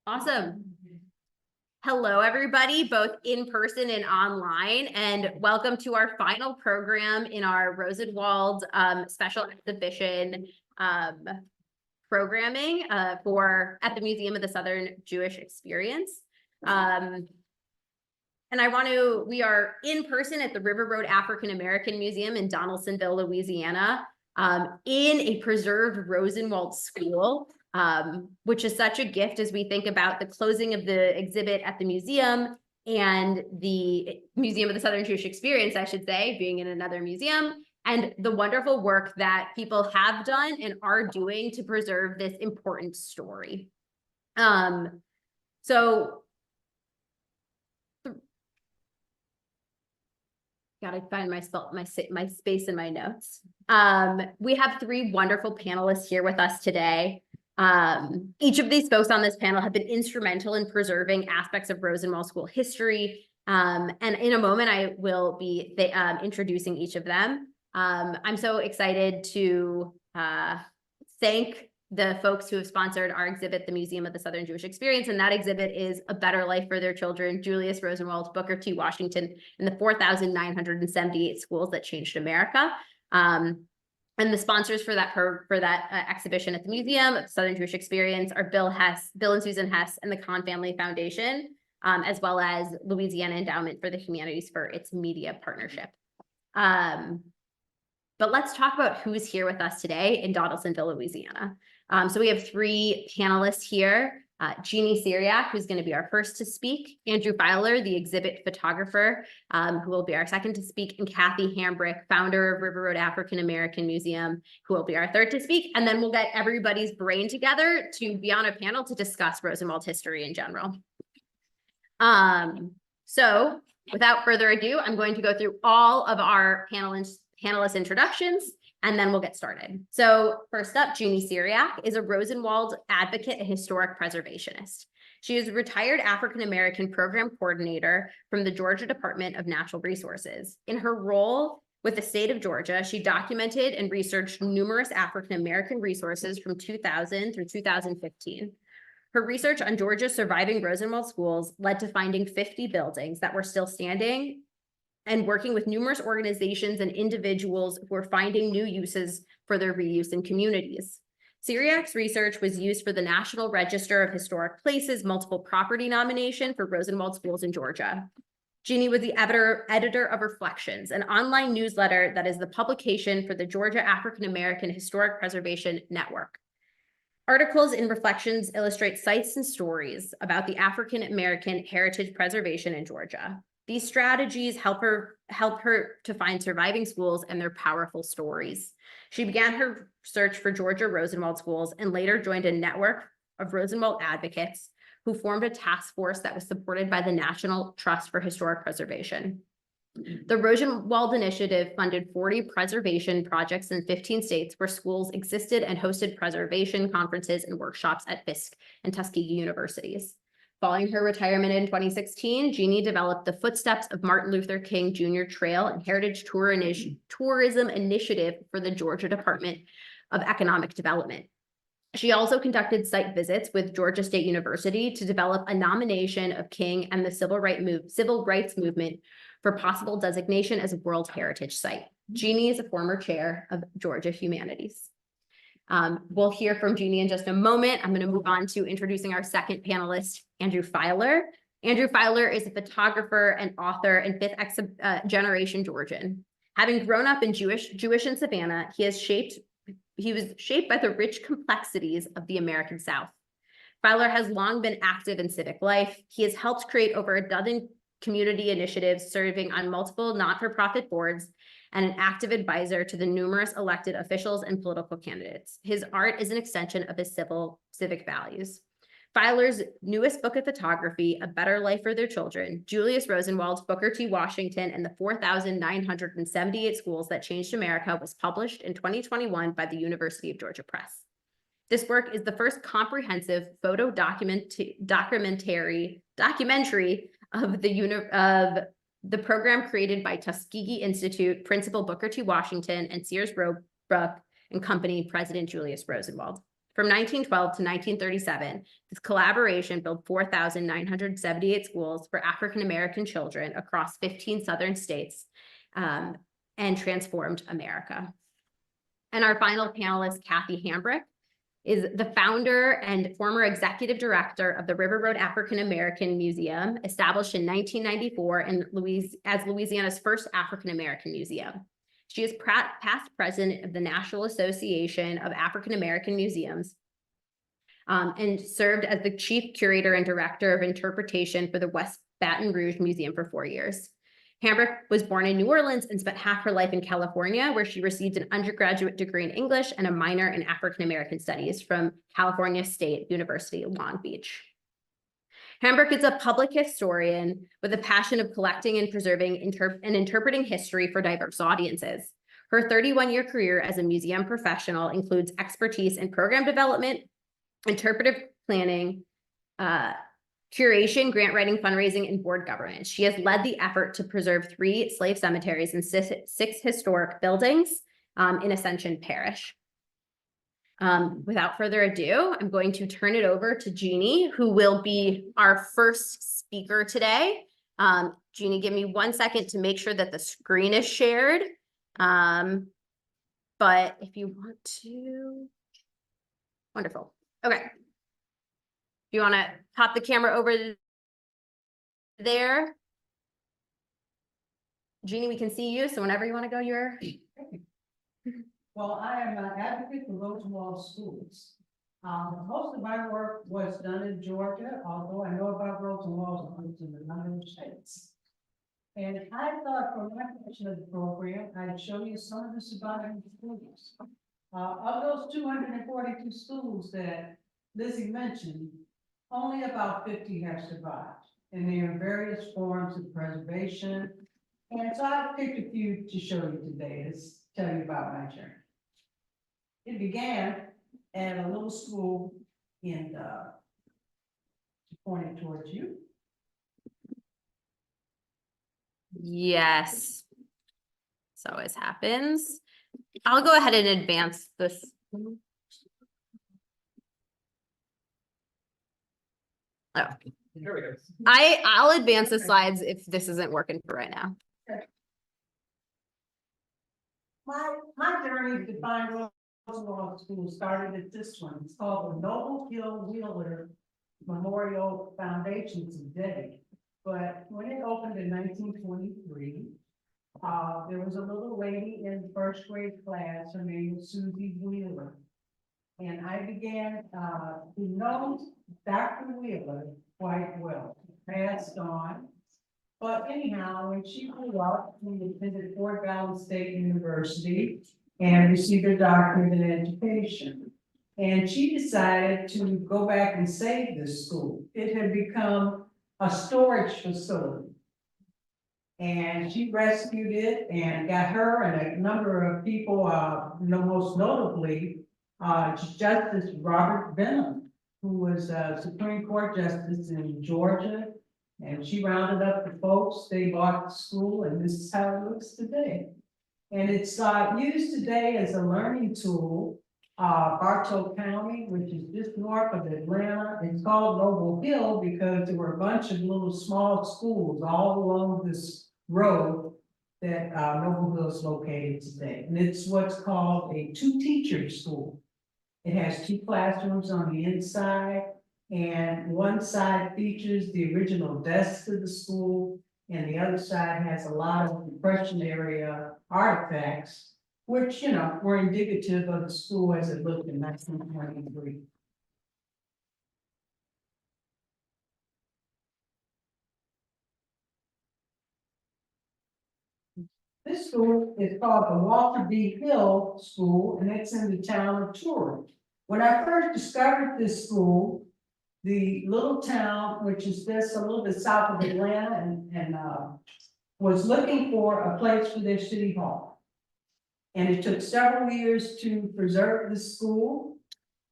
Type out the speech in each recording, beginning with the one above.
Awesome. Hello, everybody, both in person and online, and welcome to our final program in our Rosenwald special exhibition programming at the Museum of the Southern Jewish Experience. And we are in person at the River Road African American Museum in Donaldsonville, Louisiana, in a preserved Rosenwald school. Which is such a gift as we think about the closing of the exhibit at the museum and the Museum of the Southern Jewish Experience, I should say, being in another museum, and the wonderful work that people have done and are doing to preserve this important story. Gotta find my space in my notes. We have three wonderful panelists here with us today. Each of these folks on this panel have been instrumental in preserving aspects of Rosenwald School history. And in a moment, I will be introducing each of them. I'm so excited to thank the folks who have sponsored our exhibit, the Museum of the Southern Jewish Experience, and that exhibit is A Better Life for Their Children, Julius, Rosenwald, Booker T. Washington, and the 4,978 schools that changed America. And the sponsors for that exhibition at the Museum of the Southern Jewish Experience are Bill and Susan Hess, and the Kahn Family Foundation, as well as Louisiana Endowment for the Humanities for its media partnership. But let's talk about who's here with us today in Donaldsonville, Louisiana. So we have three panelists here. Jeanne Cyriaque, who's going to be our first to speak, Andrew Feiler, the exhibit photographer, who will be our second to speak, and Kathe Hambrick, founder of River Road African American Museum, who will be our third to speak. And then we'll get everybody's brain together to be on a panel to discuss Rosenwald history in general. So without further ado, I'm going to go through all of our panelist introductions, and then we'll get started. So first up, Jeanne Cyriaque is a Rosenwald advocate and historic preservationist. She is a retired African-American program coordinator from the Georgia Department of Natural Resources. In her role with the state of Georgia, she documented and researched numerous African-American resources from 2000 through 2015. Her research on Georgia's surviving Rosenwald schools led to finding 50 buildings that were still standing, and working with numerous organizations and individuals who are finding new uses for their reuse in communities. Cyriaque's research was used for the National Register of Historic Places multiple property nomination for Rosenwald schools in Georgia. Jeanne was the editor of Reflections, an online newsletter that is the publication for the Georgia African American Historic Preservation Network. Articles in Reflections illustrate sites and stories about the African American heritage preservation in Georgia. These strategies help her to find surviving schools and their powerful stories. She began her search for Georgia Rosenwald schools and later joined a network of Rosenwald advocates who formed a task force that was supported by the National Trust for Historic Preservation. The Rosenwald Initiative funded 40 preservation projects in 15 states where schools existed and hosted preservation conferences and workshops at Fisk and Tuskegee universities. Following her retirement in 2016, Jeanne developed the Footsteps of Martin Luther King Jr. Trail and Heritage Tourism Initiative for the Georgia Department of Economic Development. She also conducted site visits with Georgia State University to develop a nomination of King and the civil rights movement for possible designation as a World Heritage Site. Jeanne is a former chair of Georgia Humanities. We'll hear from Jeanne in just a moment. I'm going to move on to introducing our second panelist, Andrew Feiler. Andrew Feiler is a photographer and author and fifth generation Georgian. Having grown up in Jewish in Savannah, he was shaped by the rich complexities of the American South. Feiler has long been active in civic life. He has helped create over a dozen community initiatives, serving on multiple not-for-profit boards, and an active advisor to the numerous elected officials and political candidates. His art is an extension of his civic values. Feiler's newest book of photography, A Better Life for Their Children, Julius, Rosenwald, Booker T. Washington, and the 4,978 schools that changed America, was published in 2021 by the University of Georgia Press. This work is the first comprehensive photo documentary of the program created by Tuskegee Institute Principal Booker T. Washington and Sears Roebuck and Company President Julius Rosenwald. From 1912 to 1937, this collaboration built 4,978 schools for African-American children across 15 southern states and transformed America. And our final panelist, Kathe Hambrick, is the founder and former executive director of the River Road African American Museum, established in 1994 as Louisiana's first African American museum. She is past president of the National Association of African American Museums and served as the chief curator and director of interpretation for the West Baton Rouge Museum for 4 years. Hambrick was born in New Orleans and spent half her life in California, where she received an undergraduate degree in English and a minor in African American Studies from California State University, Long Beach. Hambrick is a public historian with a passion of collecting and preserving and interpreting history for diverse audiences. Her 31-year career as a museum professional includes expertise in program development, interpretive planning, curation, grant writing, fundraising, and board governance. She has led the effort to preserve 3 slave cemeteries and 6 historic buildings in Ascension Parish. Without further ado, I'm going to turn it over to Jeanne, who will be our first speaker today. Jeanne, give me 1 second to make sure that the screen is shared. But if you want to, wonderful. Okay. You want to pop the camera over there? Jeanne, we can see you, so whenever you want to go, you're... Well, I am an advocate for Rosenwald schools. Most of my work was done in Georgia, although I know about Rosenwald schools in the United States. And I thought for my portion of the program, I'd show you some of the surviving schools. Of those 242 schools that Lizzie mentioned, only about 50 have survived, and they are in various forms of preservation. And so I picked a few to show you today to tell you about my journey. It began at a little school in pointing towards you. Yes. So as happens. I'll go ahead and advance this. Oh, There we go. I'll advance the slides if this isn't working for right now. My journey to find Rosenwald School started at this one. It's called the Noble Hill Wheeler Memorial Foundation today. But when it opened in 1923, there was a little lady in the first grade class. Her name was Susie Wheeler. And I began to know Dr. Wheeler quite well. Passed on. But anyhow, when she grew up, we attended Fort Valley State University and received a doctorate in education. And she decided to go back and save this school. It had become a storage facility. And she rescued it and got her and a number of people, most notably, Justice Robert Benham, who was a Supreme Court Justice in Georgia. And she rounded up the folks, they bought the school, and this is how it looks today. And it's used today as a learning tool. Bartow County, which is just north of Atlanta, it's called Noble Hill because there were a bunch of little small schools all along this road that Noble Hill is located today. And it's what's called a 2-teacher school. It has 2 classrooms on the inside, and one side features the original desks of the school, and the other side has a lot of Depression era artifacts, which, were indicative of the school as it looked in 1923. This school is called the Walter B. Hill School, and it's in the town of Turin. When I first discovered this school, the little town, which is just a little bit south of Atlanta, and was looking for a place for their city hall. And it took several years to preserve the school,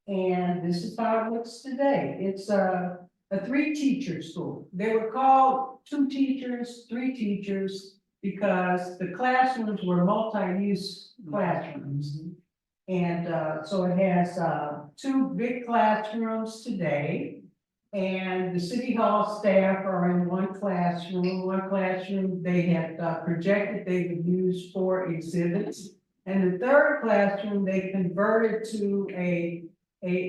and this is how it looks today. It's a 3-teacher school. They were called 2 teachers, 3 teachers, because the classrooms were multi-use classrooms. And so it has two big classrooms today. And the city hall staff are in one classroom. One classroom they had projected they would use for exhibits. And the third classroom they converted to a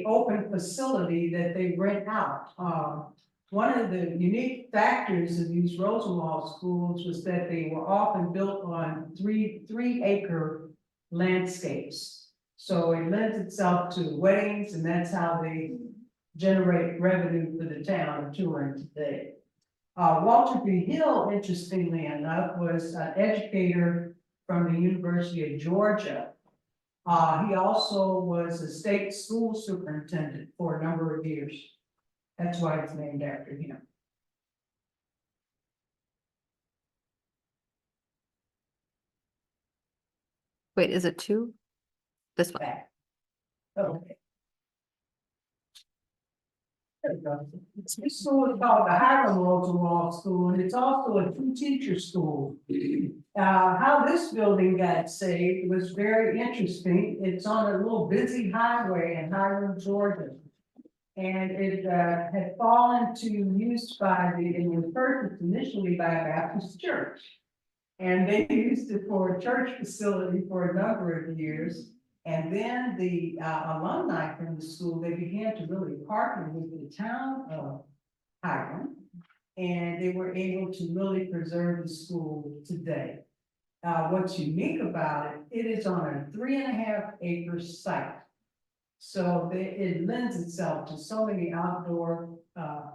open facility that they rent out. One of the unique factors of these Rosenwald schools was that they were often built on three acre landscapes. So it lends itself to weddings, and that's how they generate revenue for the town of touring today. Walter B. Hill, interestingly enough, was an educator from the University of Georgia. He also was a state school superintendent for a number of years. That's why it's named after him. Wait, is it two? This one. Back. Okay. There we go. This school is called the Hiram Rosenwald School, and it's also a two-teacher school. How this building got saved was very interesting. It's on a little busy highway in Hiram, Georgia. And it had fallen to use it was purchased initially by a Baptist church. And they used it for a church facility for a number of years. And then the alumni from the school, they began to really partner with the town of Hiram. And they were able to really preserve the school today. What's unique about it, it is on a 3.5 acre site. So it lends itself to so many outdoor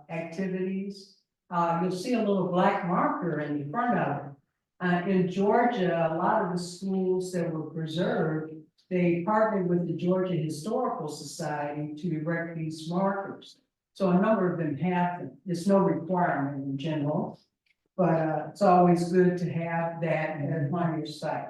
activities. You'll see a little black marker in the front of it. In Georgia, a lot of the schools that were preserved, they partnered with the Georgia Historical Society to erect these markers. So a number of them have them. There's no requirement in general, but it's always good to have that on your site.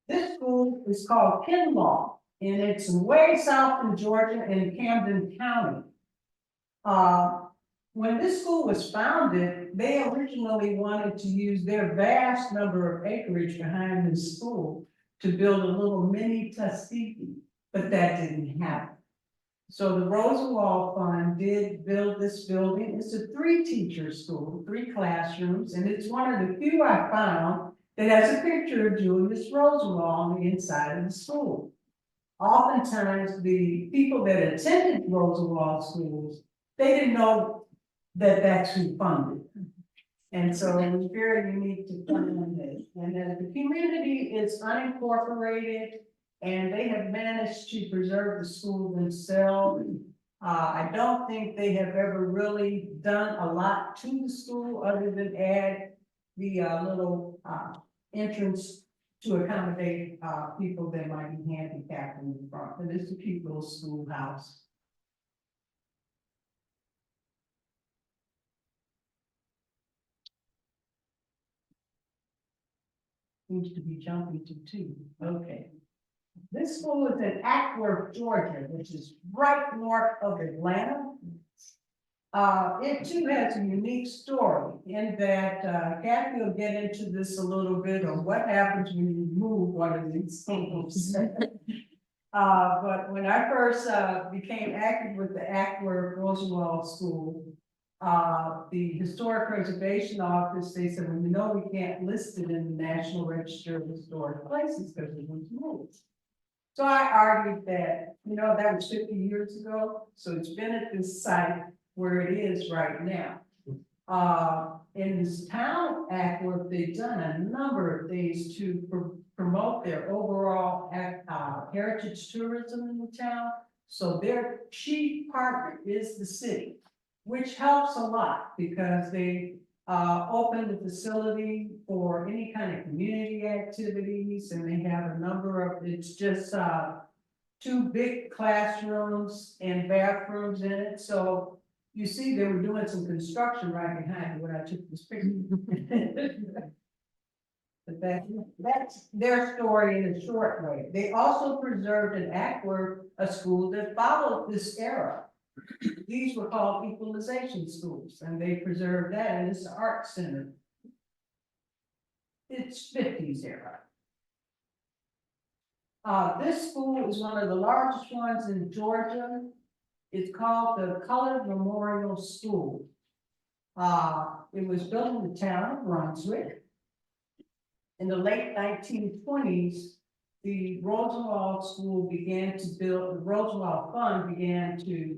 This school is called Kinlaw, and it's way south in Georgia in Camden County. When this school was founded, they originally wanted to use their vast number of acreage behind the school to build a little mini Tuskegee, but that didn't happen. So the Rosenwald Fund did build this building. It's a 3-teacher school, 3 classrooms, and it's one of the few I found that has a picture of Julius Rosenwald on the inside of the school. Oftentimes, the people that attended Rosenwald schools, they didn't know that that's who funded. And so it was very unique to find this. And then the community is unincorporated, and they have managed to preserve the school themselves. I don't think they have ever really done a lot to the school other than add the little entrance to accommodate people that might be handicapped in the front. But it's a cute little schoolhouse. Seems to be jumping to 2. Okay. This school is in Ackworth, Georgia, which is right north of Atlanta. It too has a unique story in that Kathe will get into this a little bit on what happens when you move one of these schools. But when I first became active with the Ackworth Rosenwald School, the Historic Preservation Office, they said, well, you know, we can't list it in the National Register of Historic Places because it was moved. So I argued that, you know, that was 50 years ago. So it's been at this site where it is right now. In this town act work, they've done a number of things to promote their overall heritage tourism in the town. So their chief partner is the city, which helps a lot because they opened the facility for any kind of community activities, and they have a number of, it's just 2 big classrooms and bathrooms in it. So you see they were doing some construction right behind when I took this picture. But that's their story in a short way. They also preserved in Ackworth a school that followed this era. These were called equalization schools, and they preserved that, and it's the art center. It's 50s era. This school is one of the largest ones in Georgia. It's called the Colored Memorial School. It was built in the town of Brunswick. In the late 1920s, the Rosenwald School began to build, the Rosenwald Fund began to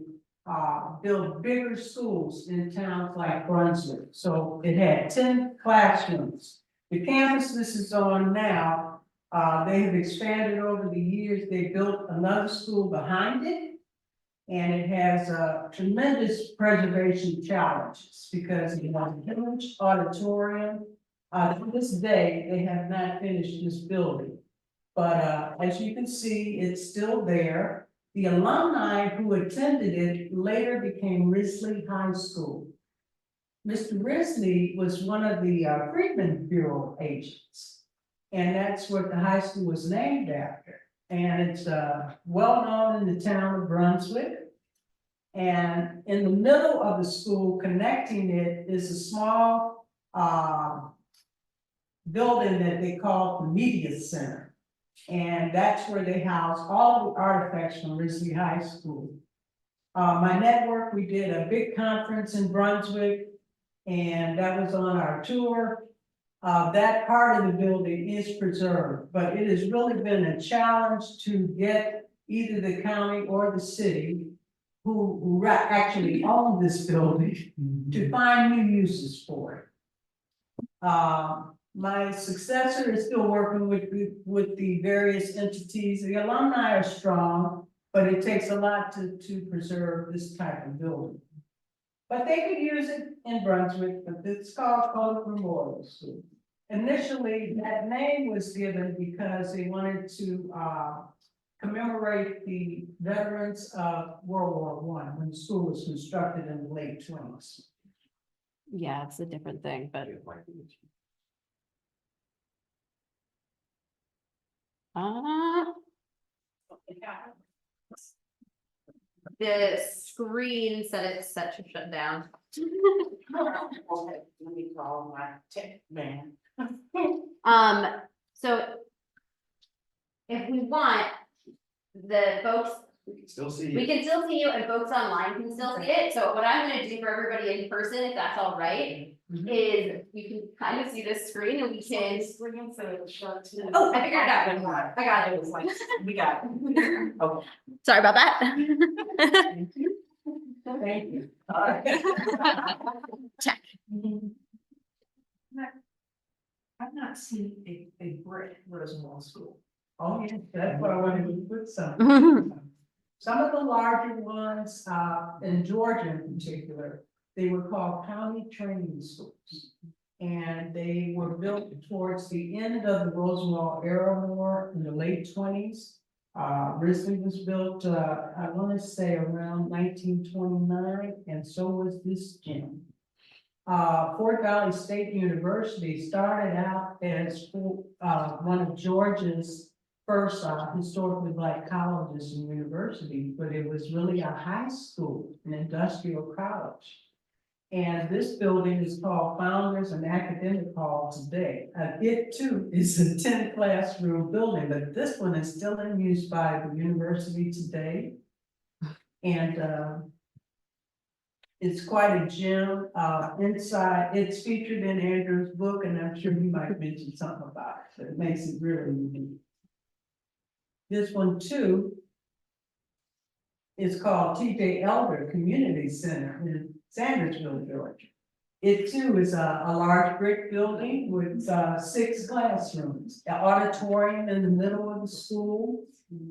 build bigger schools in towns like Brunswick. So it had 10 classrooms. The campus this is on now, they have expanded over the years. They built another school behind it. And it has tremendous preservation challenges because it has a huge auditorium. To this day, they have not finished this building. But as you can see, it's still there. The alumni who attended it later became Risley High School. Mr. Risley was one of the Freedmen Bureau agents. And that's what the high school was named after. And it's well known in the town of Brunswick. And in the middle of the school, connecting it, is a small building that they call the Media Center. And that's where they house all the artifacts from Risley High School. My network, we did a big conference in Brunswick, and that was on our tour. That part of the building is preserved, but it has really been a challenge to get either the county or the city who actually own this building to find new uses for it. My successor is still working with the various entities. The alumni are strong, but it takes a lot to preserve this type of building. But they could use it in Brunswick, but it's called Colored Memorial School. Initially, that name was given because they wanted to commemorate the veterans of World War I when the school was constructed in the late 20s. Yeah, it's a different thing, but. The screen said it's set to shut down. Let me call my tech man. So if we want, the folks, We can still see we you. can still see you and folks online can still see it. So what I'm gonna do for everybody in person, if that's all right, is you can kind of see this screen and we can. Oh, I figured it out. I got it. We got it. Okay. Sorry about that. Thank you. Check. I've not seen a brick Rosenwald school. Oh, yeah, that's why I wanted to put some. Some of the larger ones, in Georgia in particular, they were called county training schools. And they were built towards the end of the Rosenwald era war in the late 20s. Risley was built, I want to say around 1929, and so was this gym. Fort Valley State University started out as one of Georgia's first historically black colleges and universities, but it was really a high school, an industrial college. And this building is called Founders and Academic Hall today. It too is a 10 classroom building, but this one is still in use by the university today. And it's quite a gym. Inside, it's featured in Andrew's book, and I'm sure he might mention something about it. So it makes it really unique. This one too is called T.J. Elder Community Center in Sandersville, Georgia. It too is a large brick building with 6 classrooms, an auditorium in the middle of the school.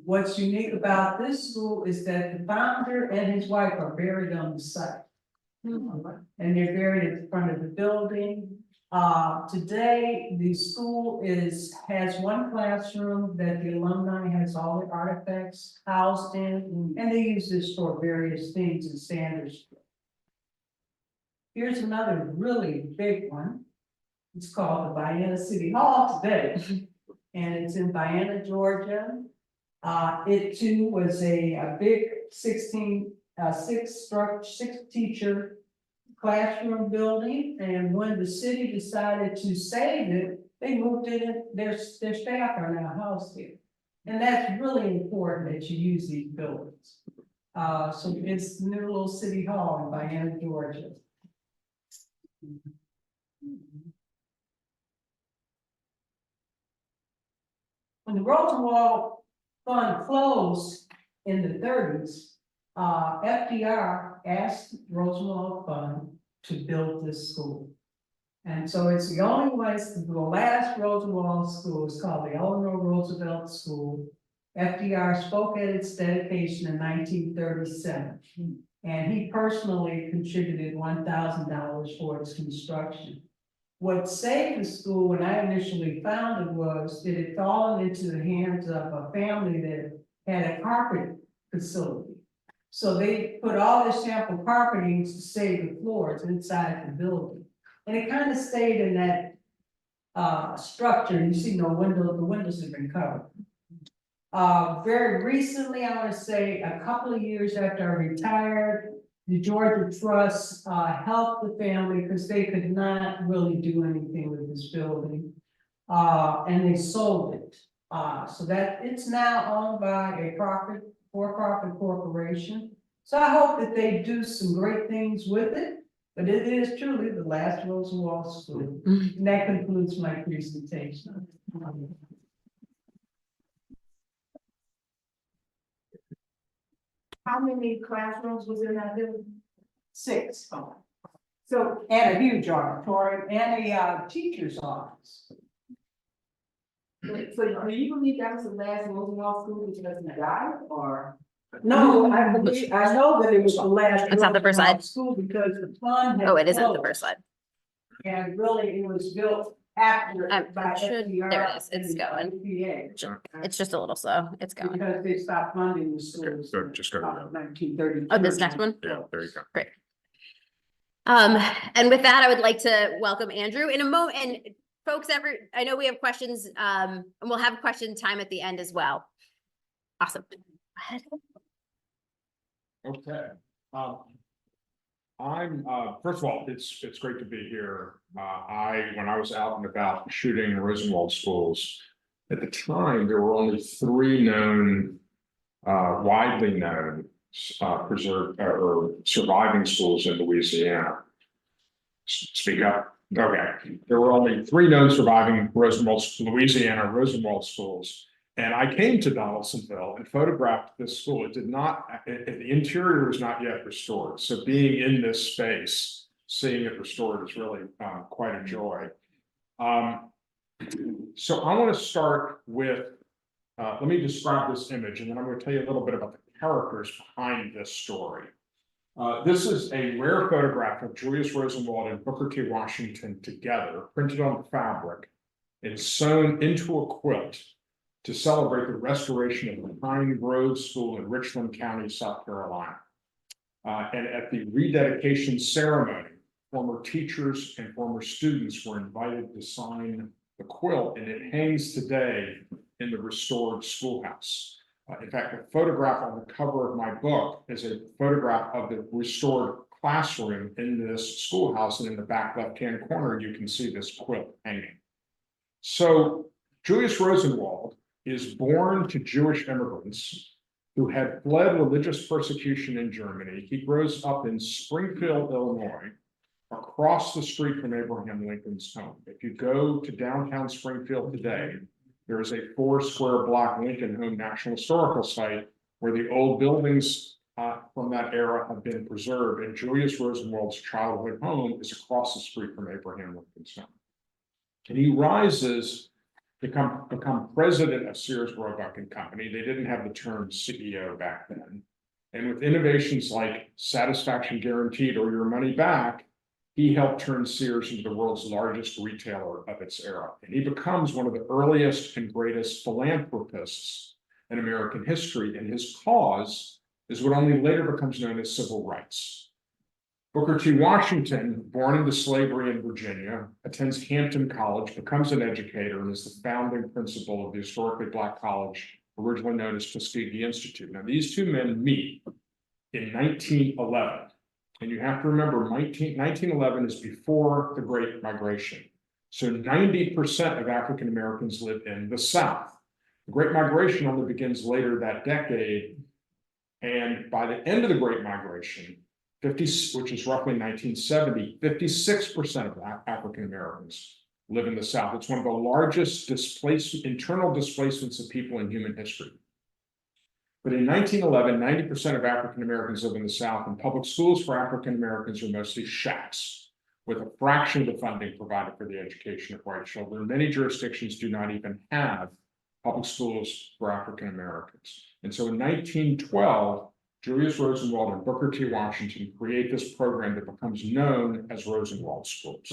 What's unique about this school is that the founder and his wife are buried on the site. And they're buried in front of the building. Today, the school has 1 classroom that the alumni has all the artifacts housed in, and they use this for various things in Sandersville. Here's another really big one. It's called the Vienna City Hall today, and it's in Vienna, Georgia. It too was a big 16 a six teacher classroom building, and when the city decided to save it, they moved it in, their staff are now housed here. And that's really important that you use these buildings. So it's new little city hall in Vienna, Georgia. When the Rosenwald Fund closed in the 30s, FDR asked Rosenwald Fund to build this school. And so it's the only place, the last Rosenwald school is called the Eleanor Roosevelt School. FDR spoke at its dedication in 1937. And he personally contributed $1,000 for its construction. What saved the school when I initially found it was it had fallen into the hands of a family that had a carpet facility. So they put all their sample carpeting to save the floors inside the building. And it kind of stayed in that structure. You see no windows, the windows have been covered. Very recently, I want to say a couple of years after I retired, the Georgia Trust helped the family because they could not really do anything with this building. And they sold it. So that it's now owned by a for-profit corporation. So I hope that they do some great things with it. But it is truly the last Rosenwald School. And that concludes my presentation. How many classrooms was in that building? 6. So, And a huge auditorium and a teacher's office. do you believe that was the last Rosenwald school because he died, or? No, I believe, I know that it was the last. It's not the first Rosenwald slide. School because the fund had Oh, it isn't the closed. first slide. And really, it was built after. by There it is. It's FDR going. and EPA, It's just a little slow. It's going. because they stopped funding the schools. so just go to the- 1932. Oh, this next one? Yeah, there you go. Great. And with that, I would like to welcome Andrew in a moment. And folks, I know we have questions, and we'll have question time at the end as well. Awesome. Go ahead. Okay. I'm first of all, it's great to be here. When I was out and about shooting Rosenwald schools, at the time there were only 3 known, widely known, preserved or surviving schools in Louisiana. Speak up. Okay, there were only 3 known surviving Louisiana Rosenwald schools. And I came to Donaldsonville and photographed this school. It did not, the interior was not yet restored. So being in this space, seeing it restored is really quite a joy. So I want to start with, let me describe this image, and then I'm going to tell you a little bit about the characters behind this story. This is a rare photograph of Julius Rosenwald and Booker T. Washington together, printed on fabric and sewn into a quilt to celebrate the restoration of the Pine Grove School in Richland County, South Carolina. And at the rededication ceremony, former teachers and former students were invited to sign the quilt, and it hangs today in the restored schoolhouse. In fact, the photograph on the cover of my book is a photograph of the restored classroom in this schoolhouse, and in the back left-hand corner, you can see this quilt hanging. So Julius Rosenwald is born to Jewish immigrants who had fled religious persecution in Germany. He grows up in Springfield, Illinois, across the street from Abraham Lincoln's home. If you go to downtown Springfield today, there is a 4-square-block Lincoln Home National Historical Site where the old buildings from that era have been preserved, and Julius Rosenwald's childhood home is across the street from Abraham Lincoln's home. And he rises to become president of Sears, Roebuck and Company. They didn't have the term CEO back then. And with innovations like satisfaction guaranteed or your money back, he helped turn Sears into the world's largest retailer of its era. And he becomes one of the earliest and greatest philanthropists in American history. And his cause is what only later becomes known as civil rights. Booker T. Washington, born into slavery in Virginia, attends Hampton College, becomes an educator, and is the founding principal of the historically Black college, originally known as Tuskegee Institute. Now, these 2 men meet in 1911. And you have to remember 1911 is before the Great Migration. So 90% of African Americans live in the South. The Great Migration only begins later that decade. And by the end of the Great Migration, which is roughly 1970, 56% of African Americans live in the South. It's one of the largest internal displacements of people in human history. But in 1911, 90% of African Americans live in the South, and public schools for African Americans are mostly shacks, with a fraction of the funding provided for the education of white children. Many jurisdictions do not even have public schools for African Americans. And so in 1912, Julius Rosenwald and Booker T. Washington create this program that becomes known as Rosenwald Schools.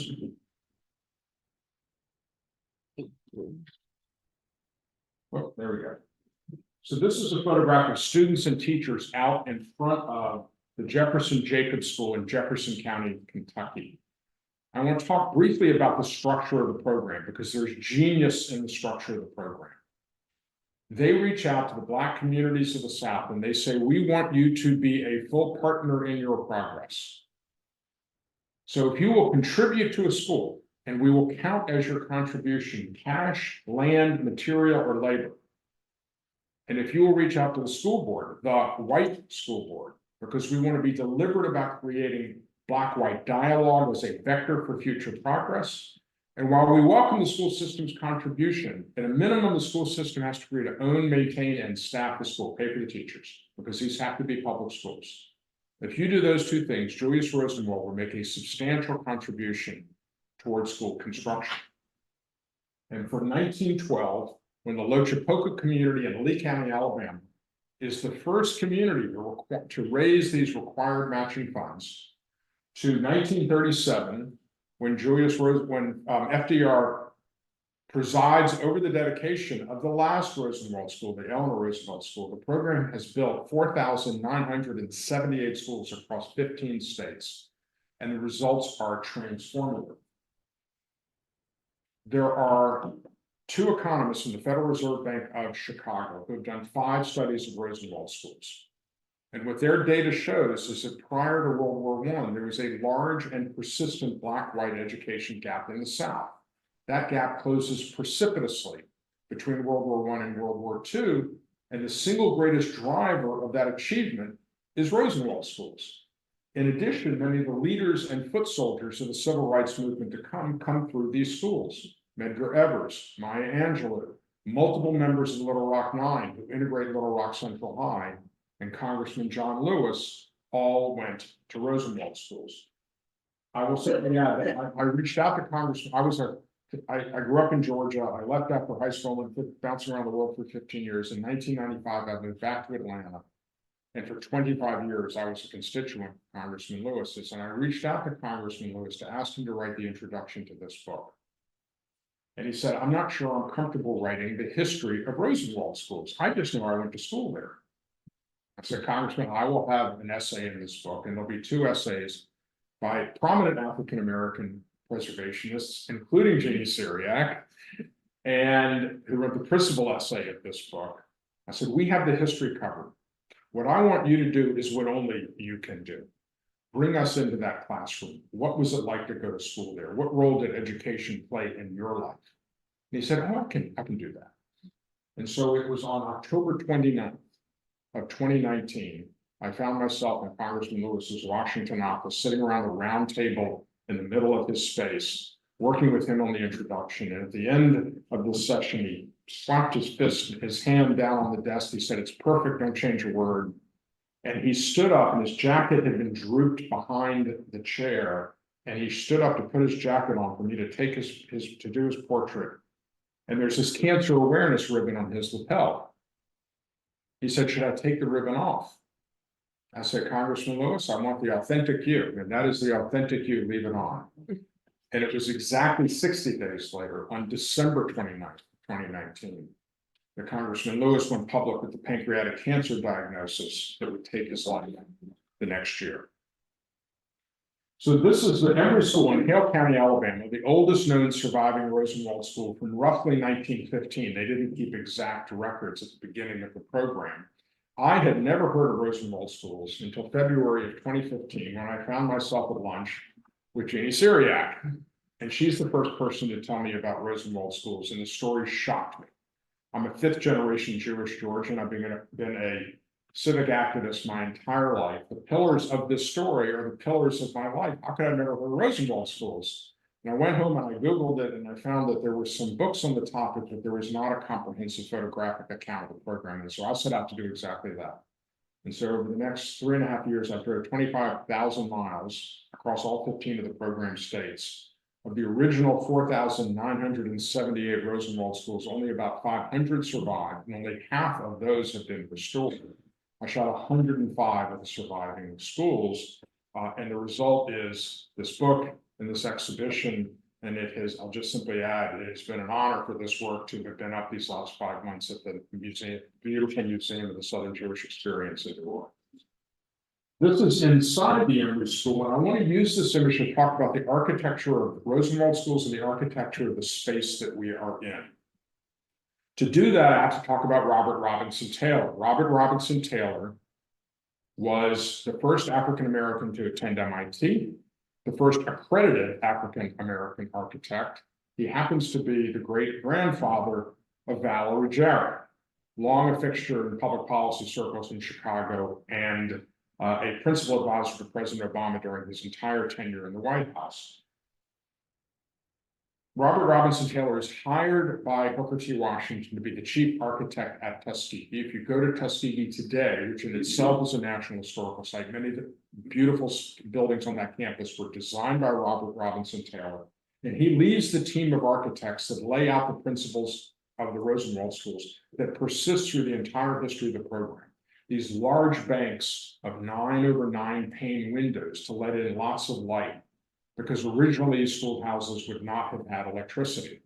Oh, there we go. So this is a photograph of students and teachers out in front of the Jefferson Jacobs School in Jefferson County, Kentucky. I want to talk briefly about the structure of the program because there's genius in the structure of the program. They reach out to the Black communities of the South and they say, we want you to be a full partner in your progress. So if you will contribute to a school, and we will count as your contribution cash, land, material, or labor. And if you will reach out to the school board, the white school board, because we want to be deliberate about creating Black-white dialogue as a vector for future progress. And while we welcome the school system's contribution, at a minimum, the school system has to agree to own, maintain, and staff the school, pay for the teachers, because these have to be public schools. If you do those two things, Julius Rosenwald will make a substantial contribution towards school construction. And for 1912, when the Lochapoka community in Lee County, Alabama, is the first community to raise these required matching funds, to 1937, when FDR presides over the dedication of the last Rosenwald School, the Eleanor Roosevelt School, the program has built 4,978 schools across 15 states, and the results are transformative. There are two economists in the Federal Reserve Bank of Chicago who have done 5 studies of Rosenwald schools. And what their data shows is that prior to World War I, there was a large and persistent Black-white education gap in the South. That gap closes precipitously between World War I and World War II, and the single greatest driver of that achievement is Rosenwald schools. In addition, many of the leaders and foot soldiers of the civil rights movement to come through these schools. Medgar Evers, Maya Angelou, multiple members of the Little Rock Nine who integrate Little Rock Central High, and Congressman John Lewis all went to Rosenwald schools. I will certainly add that I reached out to Congressman. I grew up in Georgia. I left after high school and bouncing around the world for 15 years. In 1995, I moved back to Atlanta. And for 25 years, I was a constituent of Congressman Lewis's. And I reached out to Congressman Lewis to ask him to write the introduction to this book. And he said, I'm not sure I'm comfortable writing the history of Rosenwald schools. I just know I went to school there. I said, Congressman, I will have an essay in this book, and there'll be 2 essays by prominent African-American preservationists, including Jeanne Cyriaque, and who wrote the principal essay of this book. I said, we have the history covered. What I want you to do is what only you can do. Bring us into that classroom. What was it like to go to school there? What role did education play in your life? And he said, oh, I can do that. And so it was on October 29th of 2019, I found myself in Congressman Lewis's Washington office, sitting around a round table in the middle of his space, working with him on the introduction. And at the end of the session, he slapped his hand down on the desk. He said, it's perfect, don't change a word. And he stood up, and his jacket had been drooped behind the chair. And he stood up to put his jacket on for me to take to do his portrait. And there's this cancer awareness ribbon on his lapel. He said, should I take the ribbon off? I said, Congressman Lewis, I want the authentic you, and that is the authentic you, leave it on. And it was exactly 60 days later, on December 29th, 2019, that Congressman Lewis went public with the pancreatic cancer diagnosis that would take his life the next year. So this is the Emory School in Hale County, Alabama, the oldest known surviving Rosenwald school from roughly 1915. They didn't keep exact records at the beginning of the program. I had never heard of Rosenwald schools until February of 2015, when I found myself at lunch with Jeanne Cyriaque. And she's the first person to tell me about Rosenwald schools, and the story shocked me. I'm a fifth generation Jewish Georgian. I've been a civic activist my entire life. The pillars of this story are the pillars of my life. How could I never heard of Rosenwald schools? And I went home and I Googled it, and I found that there were some books on the topic, but there was not a comprehensive photographic account of the program. And so I set out to do exactly that. And so over the next 3.5 years, I drove 25,000 miles across all 15 of the program states. Of the original 4,978 Rosenwald schools, only about 500 survived, and only half of those have been restored. I shot 105 of the surviving schools, and the result is this book and this exhibition. And it has, I'll just simply add, it has been an honor for this work to have been up these last 5 months at the museum, beautiful Museum of the Southern Jewish Experience in New York. This is inside the Emory School, and I want to use this image to talk about the architecture of Rosenwald schools and the architecture of the space that we are in. To do that, I have to talk about Robert Robinson Taylor. Robert Robinson Taylor was the first African-American to attend MIT, the first accredited African-American architect. He happens to be the great-grandfather of Valerie Jarrett, long a fixture in public policy circles in Chicago, and a principal advisor to President Obama during his entire tenure in the White House. Robert Robinson Taylor is hired by Booker T. Washington to be the chief architect at Tuskegee. If you go to Tuskegee today, which in itself is a national historical site, many of the beautiful buildings on that campus were designed by Robert Robinson Taylor. And he leads the team of architects that lay out the principles of the Rosenwald schools that persist through the entire history of the program. These large banks of 9/9 pane windows to let in lots of light, because originally schoolhouses would not have had electricity.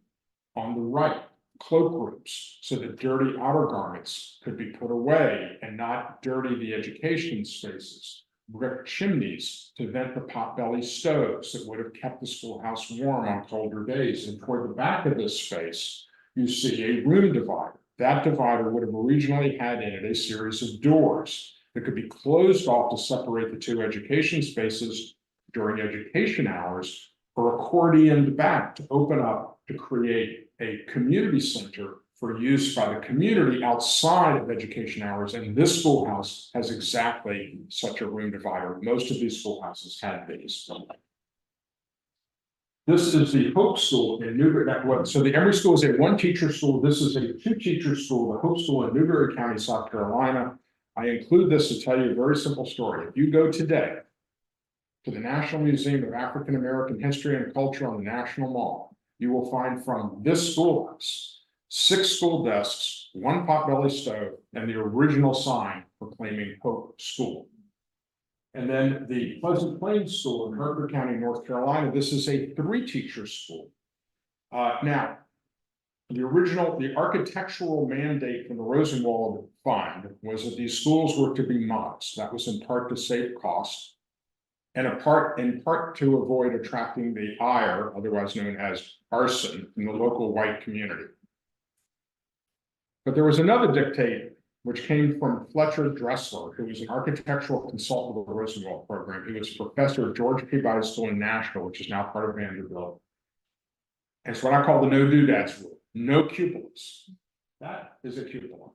On the right, cloakrooms, so that dirty outer garments could be put away and not dirty the education spaces. Brick chimneys to vent the potbelly stoves that would have kept the schoolhouse warm on colder days. And toward the back of this space, you see a room divider. That divider would have originally had in it a series of doors that could be closed off to separate the two education spaces during education hours, or accordioned back to open up to create a community center for use by the community outside of education hours. And this schoolhouse has exactly such a room divider. Most of these schoolhouses had these. This is the Hope School in Newberry. So the Emory School is a one-teacher school. This is a two-teacher school, the Hope School in Newberry County, South Carolina. I include this to tell you a very simple story. If you go today to the National Museum of African American History and Culture on the National Mall, you will find from this schoolhouse 6 school desks, 1 potbelly stove, and the original sign proclaiming Hope School. And then the Pleasant Plains School in Harford County, North Carolina, this is a 3-teacher school. Now, the architectural mandate from the Rosenwald Fund was that these schools were to be modest. That was in part to save costs, and in part to avoid attracting the ire, otherwise known as arson, in the local white community. But there was another dictate which came from Fletcher Dressler, who was an architectural consultant of the Rosenwald program. He was professor of George Peabody School in Nashville, which is now part of Vanderbilt. And it's what I call the no doodads rule. No cupolas. That is a cupola.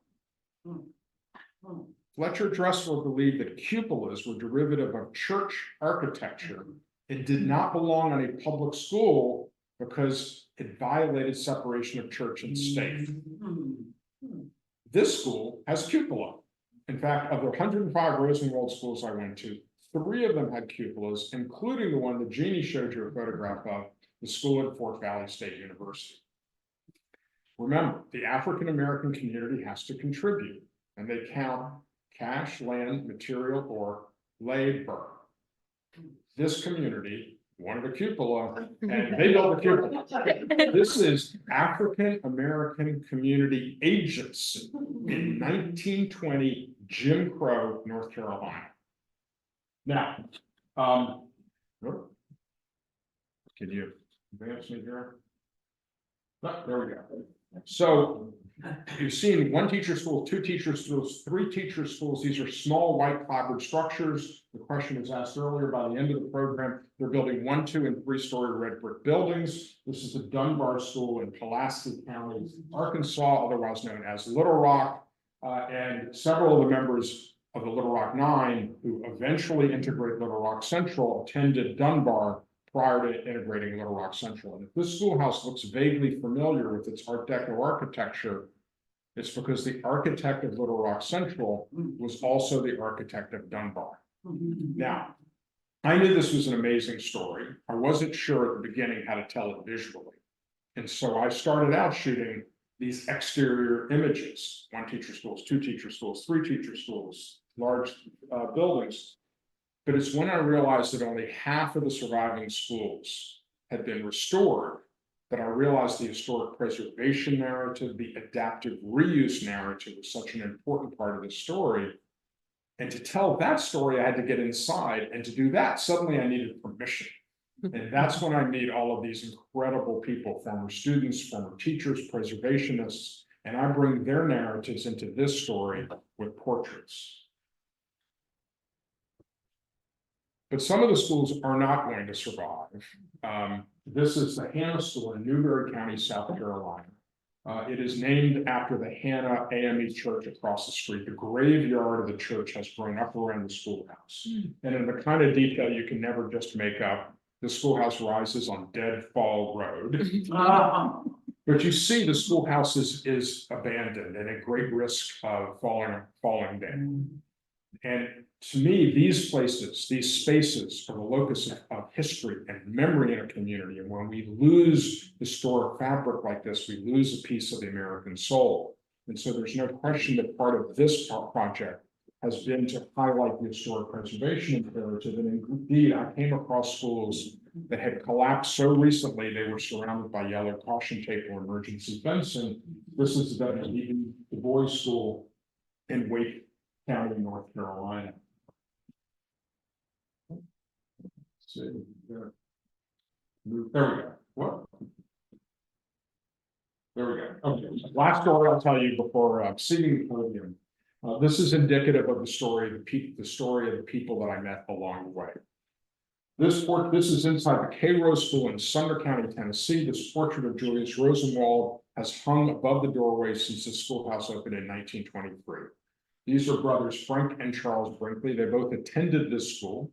Fletcher Dressler believed that cupolas were derivative of church architecture and did not belong on a public school because it violated separation of church and state. This school has cupola. In fact, of the 105 Rosenwald schools I went to, 3 of them had cupolas, including the one that Jeanne showed you a photograph of, the school at Fort Valley State University. Remember, the African-American community has to contribute, and they count cash, land, material, or labor. This community wanted a cupola, and they built a cupola. This is African-American Community Agency in 1920 Jim Crow, North Carolina. Now, can you advance me here? Oh, there we go. So You've seen one teacher school, two teacher schools, three teacher schools. These are small white clapboard structures. The question was asked earlier, by the end of the program, they're building 1, 2, and 3-story red brick buildings. This is the Dunbar School in Pulaski County, Arkansas, otherwise known as Little Rock. And several of the members of the Little Rock Nine, who eventually integrate Little Rock Central, attended Dunbar prior to integrating Little Rock Central. And if this schoolhouse looks vaguely familiar with its Art Deco architecture, it's because the architect of Little Rock Central was also the architect of Dunbar. Now, I knew this was an amazing story. I wasn't sure at the beginning how to tell it visually. And so I started out shooting these exterior images, 1 teacher schools, 2 teacher schools, 3 teacher schools, large buildings. But it's when I realized that only half of the surviving schools had been restored that I realized the historic preservation narrative, the adaptive reuse narrative was such an important part of the story. And to tell that story, I had to get inside, and to do that, suddenly I needed permission. And that's when I meet all of these incredible people, former students, former teachers, preservationists, and I bring their narratives into this story with portraits. But some of the schools are not going to survive. This is the Hannah School in Newberry County, South Carolina. It is named after the Hannah AME church across the street. The graveyard of the church has grown up around the schoolhouse. And in the kind of detail you can never just make up, the schoolhouse rises on Deadfall Road. But you see the schoolhouse is abandoned and at great risk of falling down. And to me, these places, these spaces are the locus of history and memory in a community. And when we lose historic fabric like this, we lose a piece of the American soul. And so there's no question that part of this project has been to highlight the historic preservation imperative. And indeed, I came across schools that had collapsed so recently, they were surrounded by yellow caution tape or emergency fencing. This is the Du Bois School in Wake County, North Carolina. See, there we go. What? There we go. Okay. Last story I'll tell you before seating the podium. This is indicative of the story of the story of the people that I met along the way. This is inside the K-Rose School in Sumner County, Tennessee. This portrait of Julius Rosenwald has hung above the doorway since the schoolhouse opened in 1923. These are brothers Frank and Charles Brinkley. They both attended this school.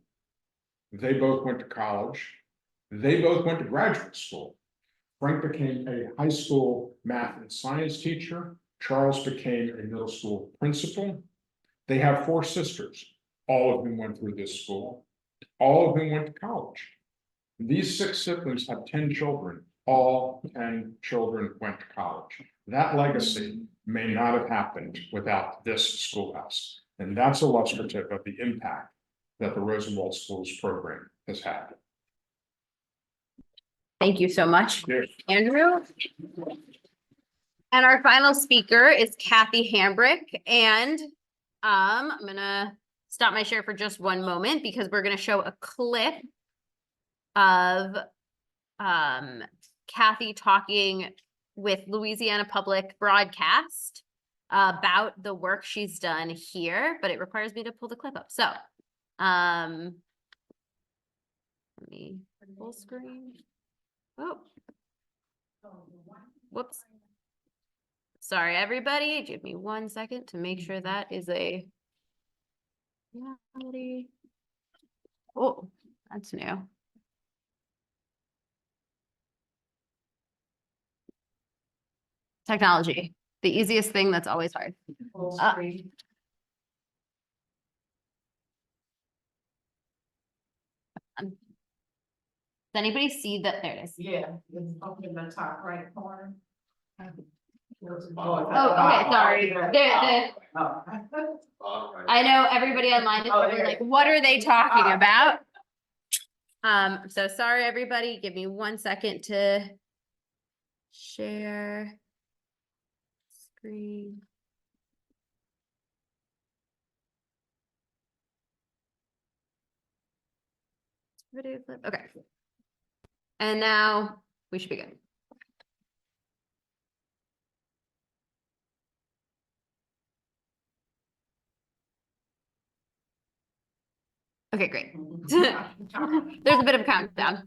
They both went to college. They both went to graduate school. Frank became a high school math and science teacher. Charles became a middle school principal. They have 4 sisters. All of them went through this school. All of them went to college. These 6 siblings have 10 children. All 10 children went to college. That legacy may not have happened without this schoolhouse. And that's illustrative of the impact that the Rosenwald Schools program has had. Thank you so much, Yes. Andrew. And our final speaker is Kathe Hambrick. And I'm gonna stop my share for just one moment because we're gonna show a clip of Kathe talking with Louisiana Public Broadcast about the work she's done here, but it requires me to pull the clip up. So let me full screen. Oh, whoops. Sorry, everybody. Give me 1 second to make sure that is a reality. Oh, that's new. Technology, the easiest thing that's always hard. Does anybody see that? There it is. Yeah, it's up in the top right corner. Oh, okay, sorry. I know everybody online is probably like, what are they talking about? So sorry, everybody. Give me 1 second to share screen. Video clip. Okay. And now we should be good. Okay, great. There's a bit of a countdown.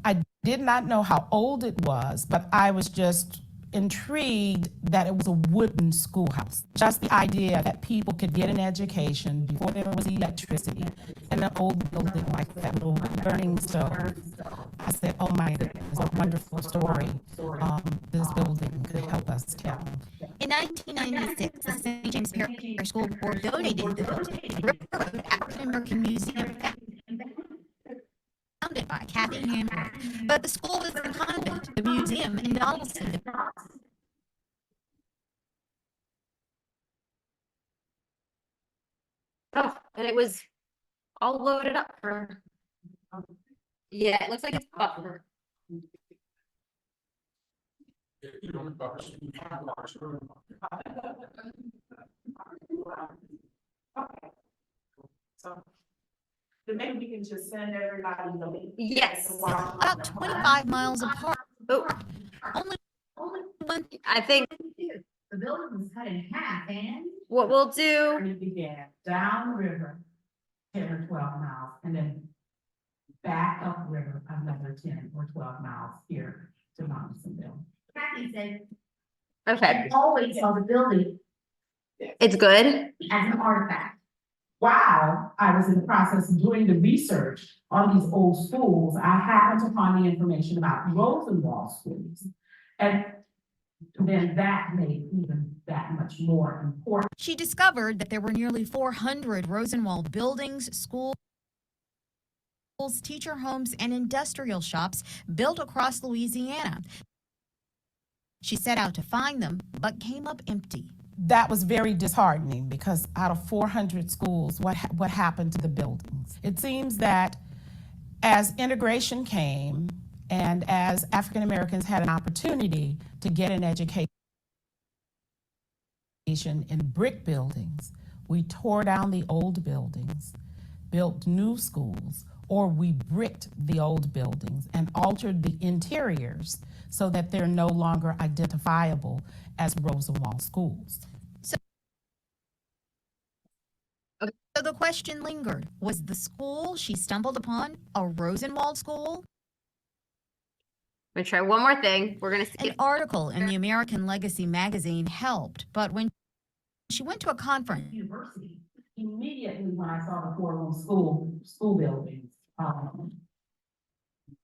I did not know how old it was, but I was just intrigued that it was a wooden schoolhouse. Just the idea that people could get an education before there was electricity in an old building like that little burning stove. I said, oh my goodness, what a wonderful story this building could help us tell. In 1996, the St. James Parish School Board donated the building to the River Road African American Museum, founded by Kathe Hambrick. But the school was a convent, the museum in Donaldson. Oh, and it was all loaded up for. Yeah, it looks like it's buffer. So maybe we can just send everybody the link. Yes. About 25 miles apart. Oh, Only one. I think The building was cut in half, and what we'll do, And it began downriver, 10 or 12 miles, and then back upriver, another 10 or 12 miles here to Mountainville. Kathe said, okay, I always saw the building it's good. as an artifact. While I was in the process of doing the research on these old schools, I happened upon the information about Rosenwald schools. And then that made even that much more important. She discovered that there were nearly 400 Rosenwald buildings, schools, teacher homes, and industrial shops built across Louisiana. She set out to find them, but came up empty. That was very disheartening because out of 400 schools, what happened to the buildings? It seems that as integration came and as African Americans had an opportunity to get an education in brick buildings, we tore down the old buildings, built new schools, or we bricked the old buildings and altered the interiors so that they're no longer identifiable as Rosenwald schools. So the question lingered, was the school she stumbled upon a Rosenwald school? I'm gonna try one more thing. We're gonna see. An article in the American Legacy magazine helped, but when she went to a conference, University, immediately when I saw the four-room school buildings,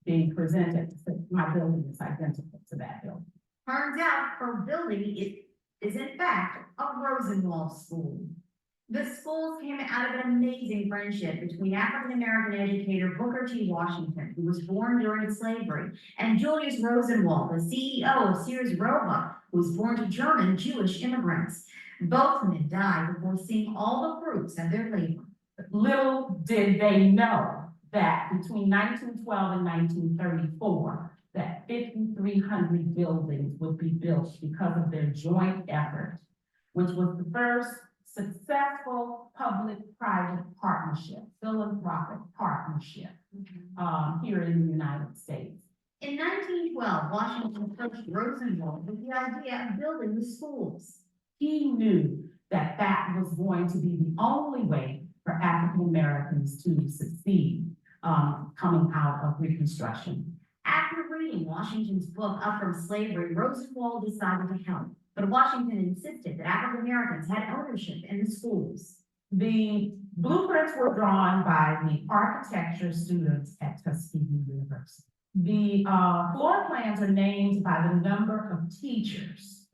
being presented, my building is identical to that building. Turns out her building is in fact a Rosenwald school. The schools came out of an amazing friendship between African-American educator Booker T. Washington, who was born during slavery, and Julius Rosenwald, the CEO of Sears Roebuck, who was born to German Jewish immigrants. Both men died before seeing all the fruits of their labor. Little did they know that between 1912 and 1934, that 5,300 buildings would be built because of their joint effort, which was the first successful public-private partnership, philanthropic partnership, here in the United States. In 1912, Washington approached Rosenwald with the idea of building the schools. He knew that that was going to be the only way for African Americans to succeed, coming out of Reconstruction. After reading Washington's book, Up From Slavery, Rosenwald decided to help. But Washington insisted that African Americans had ownership in the schools. The blueprints were drawn by the architecture students at Tuskegee University. The floor plans are named by the number of teachers.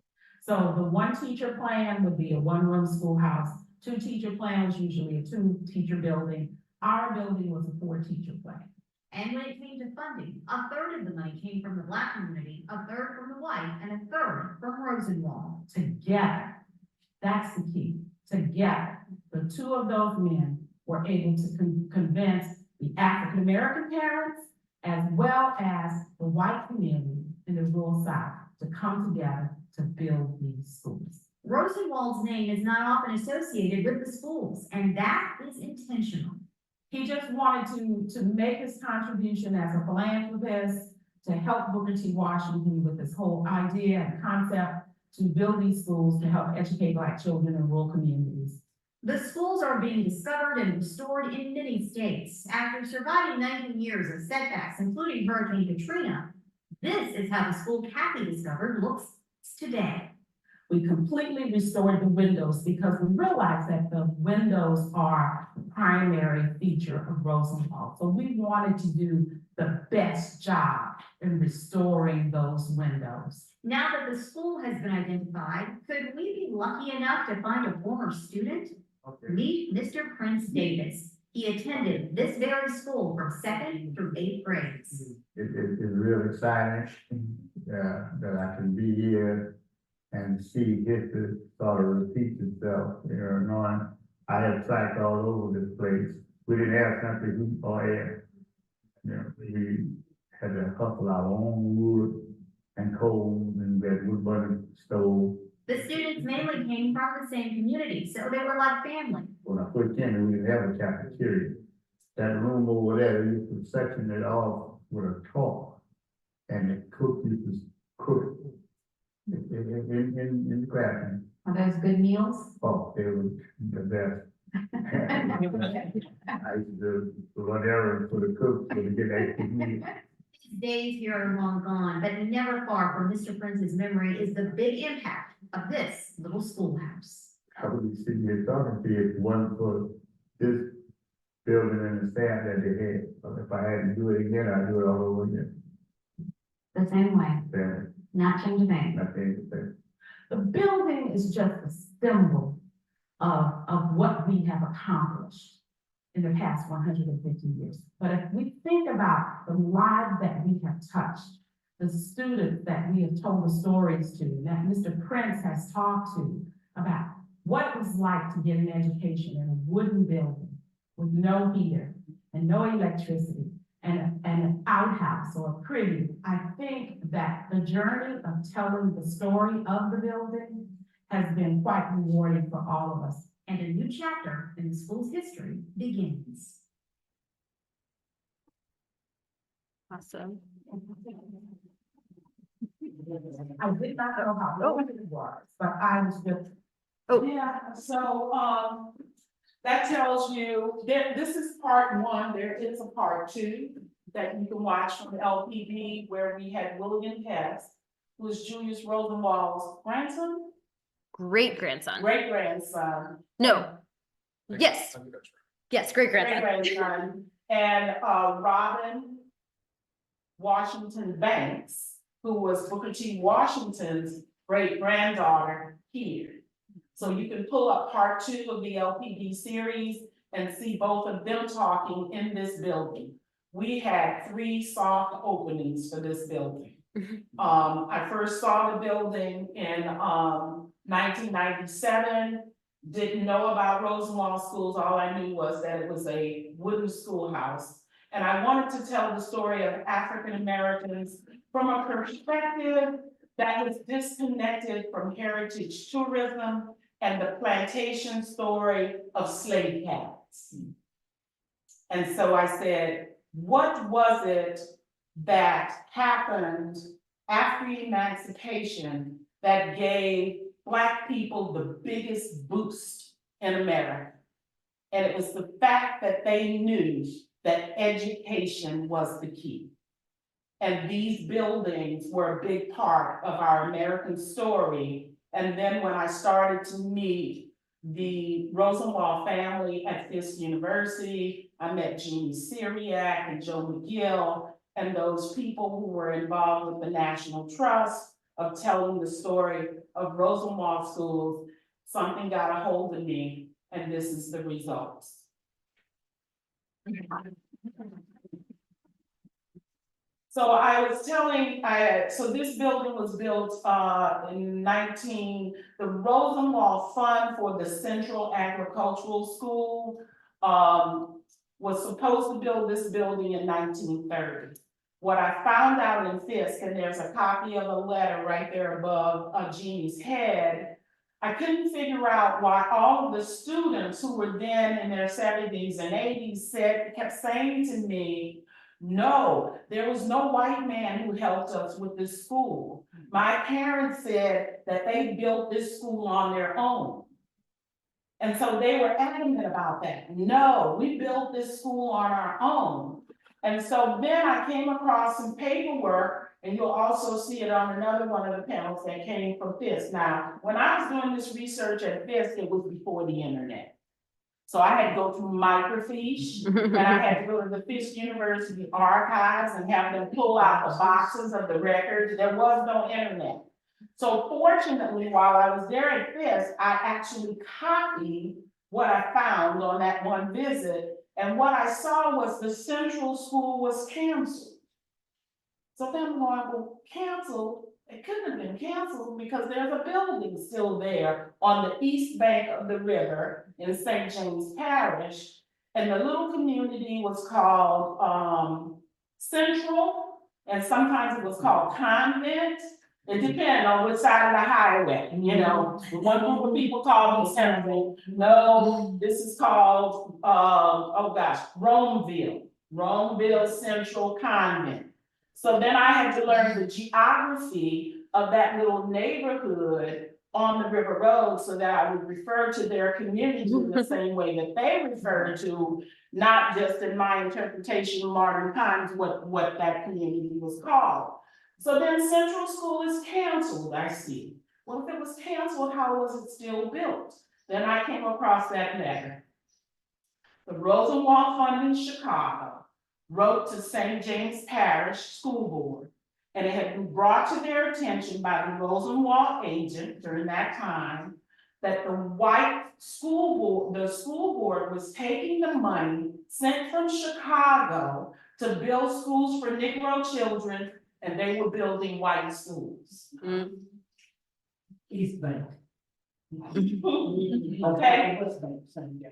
So the one teacher plan would be a one-room schoolhouse. Two teacher plan was usually a two-teacher building. Our building was a four-teacher plan. And when it came to funding, a third of the money came from the Black community, a third from the white, and a third from Rosenwald. Together, that's the key. Together, the two of those men were able to convince the African American parents as well as the white community in the rural South to come together to build these schools. Rosenwald's name is not often associated with the schools, and that is intentional. He just wanted to make his contribution as a philanthropist, to help Booker T. Washington with this whole idea and concept to build these schools to help educate Black children in rural communities. The schools are being discovered and restored in many states. After surviving 19 years of setbacks, including Hurricane Katrina, this is how the school Kathe discovered looks today. We completely restored the windows because we realized that the windows are the primary feature of Rosenwald. So we wanted to do the best job in restoring those windows. Now that the school has been identified, could we be lucky enough to find a former student? Meet Mr. Prince Davis. He attended this very school from 2nd through 8th grades. It's real exciting, that I can be here and see history sort of repeat itself, knowing I have sites all over this place. We didn't have country heat or air. We had to hustle our own wood and coal and that wood burning stove. The students mainly came from the same community, so they were like family. When I first came here, we didn't have a cafeteria. That room over there, we used to section it off with a chalk. And the cook used to cook in the classroom. Are those good meals? Oh, they were the best. I used to run errands for the cooks so to get extra meat. These days here are long gone, but never far from Mr. Prince's memory is the big impact of this little schoolhouse. I would be sitting here talking to you if it wasn't for this building and the staff that they had. But if I had to do it again, I'd do it all over again. The same way, Family, not change a thing. nothing to say. The building is just a symbol of what we have accomplished in the past 150 years. But if we think about the lives that we have touched, the students that we have told the stories to, that Mr. Prince has talked to about what it was like to get an education in a wooden building with no heater and no electricity and an outhouse or a privy, I think that the journey of telling the story of the building has been quite rewarding for all of us. And a new chapter in the school's history begins. Awesome. I did not know how old it was, but I was just. Oh. Yeah, so, that tells you that this is part one. There is a part two that you can watch from the LPB where we had William Kathe, who was Julius Rosenwald's grandson, Great grandson. great grandson. No. Yes. I think that's right. Yes, great Great grandson. grandson, and Robin Washington Banks, who was Booker T. Washington's great granddaughter here. So you can pull up part two of the LPD series and see both of them talking in this building. We had 3 soft openings for this building. I first saw the building in 1997. Didn't know about Rosenwald schools. All I knew was that it was a wooden schoolhouse. And I wanted to tell the story of African Americans from a perspective that was disconnected from heritage tourism and the plantation story of slave cats. And so I said, what was it that happened after emancipation that gave Black people the biggest boost in America? And it was the fact that they knew that education was the key. And these buildings were a big part of our American story. And then when I started to meet the Rosenwald family at Fisk University, I met Jeanne Cyriaque and Joe McGill, and those people who were involved with the National Trust of telling the story of Rosenwald schools. Something got a hold of me, and this is the results. So I was telling, so this building was built in the Rosenwald Fund for the Central Agricultural School was supposed to build this building in 1930. What I found out in Fisk, and there's a copy of a letter right there above Jeanne's head, I couldn't figure out why all of the students who were then in their 70s and 80s kept saying to me, No, there was no white man who helped us with this school. My parents said that they built this school on their own. And so they were adamant about that. No, we built this school on our own. And so then I came across some paperwork, and you'll also see it on another one of the panels that came from FISC. Now, when I was doing this research at FISC, it was before the internet. So I had to go through microfiche, and I had to go to the Fisk University archives and have them pull out the boxes of the records. There was no internet. So fortunately, while I was there at Fisk, I actually copied what I found on that one visit. And what I saw was the central school was canceled. So then I'm going, well, canceled? It couldn't have been canceled because there's a building still there on the east bank of the river in St. James Parish. And the little community was called Central, and sometimes it was called Convent. It depends on which side of the highway, you know. One group of people called it Central. No, this is called, Romeville Central Convent. So then I had to learn the geography of that little neighborhood on the River Road so that I would refer to their community in the same way that they refer to, not just in my interpretation of modern times, what that community was called. So then Central School is canceled, I see. Well, if it was canceled, how was it still built? Then I came across that letter. The Rosenwald Fund in Chicago wrote to St. James Parish School Board, and it had been brought to their attention by the Rosenwald agent during that time that the white school board, the school board was taking the money sent from Chicago to build schools for Negro children, and they were building white schools. East Bank. Okay.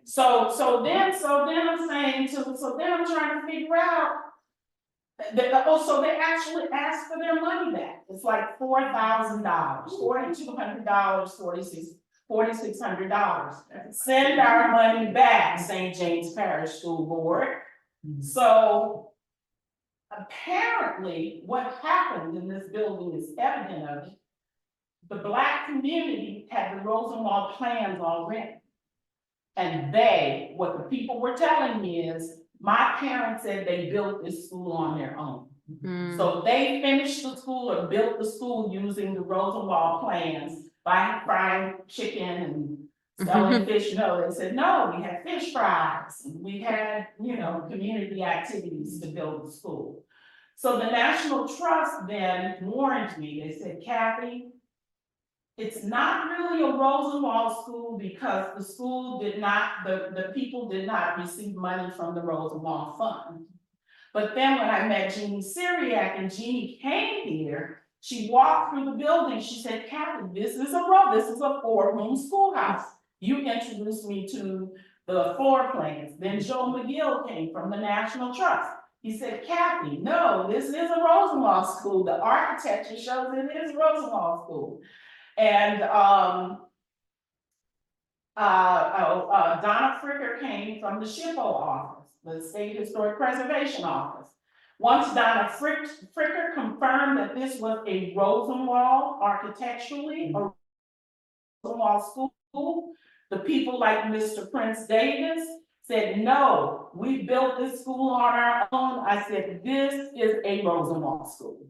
So then I'm saying so then I'm trying to figure out that, so they actually asked for their money back. It's like $4,000, $4,200, $4,600. Send our money back, St. James Parish School Board. So apparently what happened in this building is evident of it. The Black community had the Rosenwald plans already. And what the people were telling me is, my parents said they built this school on their own. So they finished the school or built the school using the Rosenwald plans by frying chicken and selling fish. You know, they said, no, we had fish fries. And we had, you know, community activities to build the school. So the National Trust then warned me. They said, Kathe, it's not really a Rosenwald school because the school did not, the people did not receive money from the Rosenwald Fund. But then when I met Jeanne Cyriaque and Jeanne came here, she walked through the building. She said, Kathe, this is a 4-room schoolhouse. You introduced me to the floor plans. Then Joe McGill came from the National Trust. He said, Kathe, no, this is a Rosenwald school. The architecture shows it is a Rosenwald school. And Donna Fricker came from the SHPO office, the State Historic Preservation Office. Once Donna Fricker confirmed that this was a Rosenwald architecturally, a Rosenwald school, the people like Mr. Prince Davis said, no, we built this school on our own. I said, this is a Rosenwald school.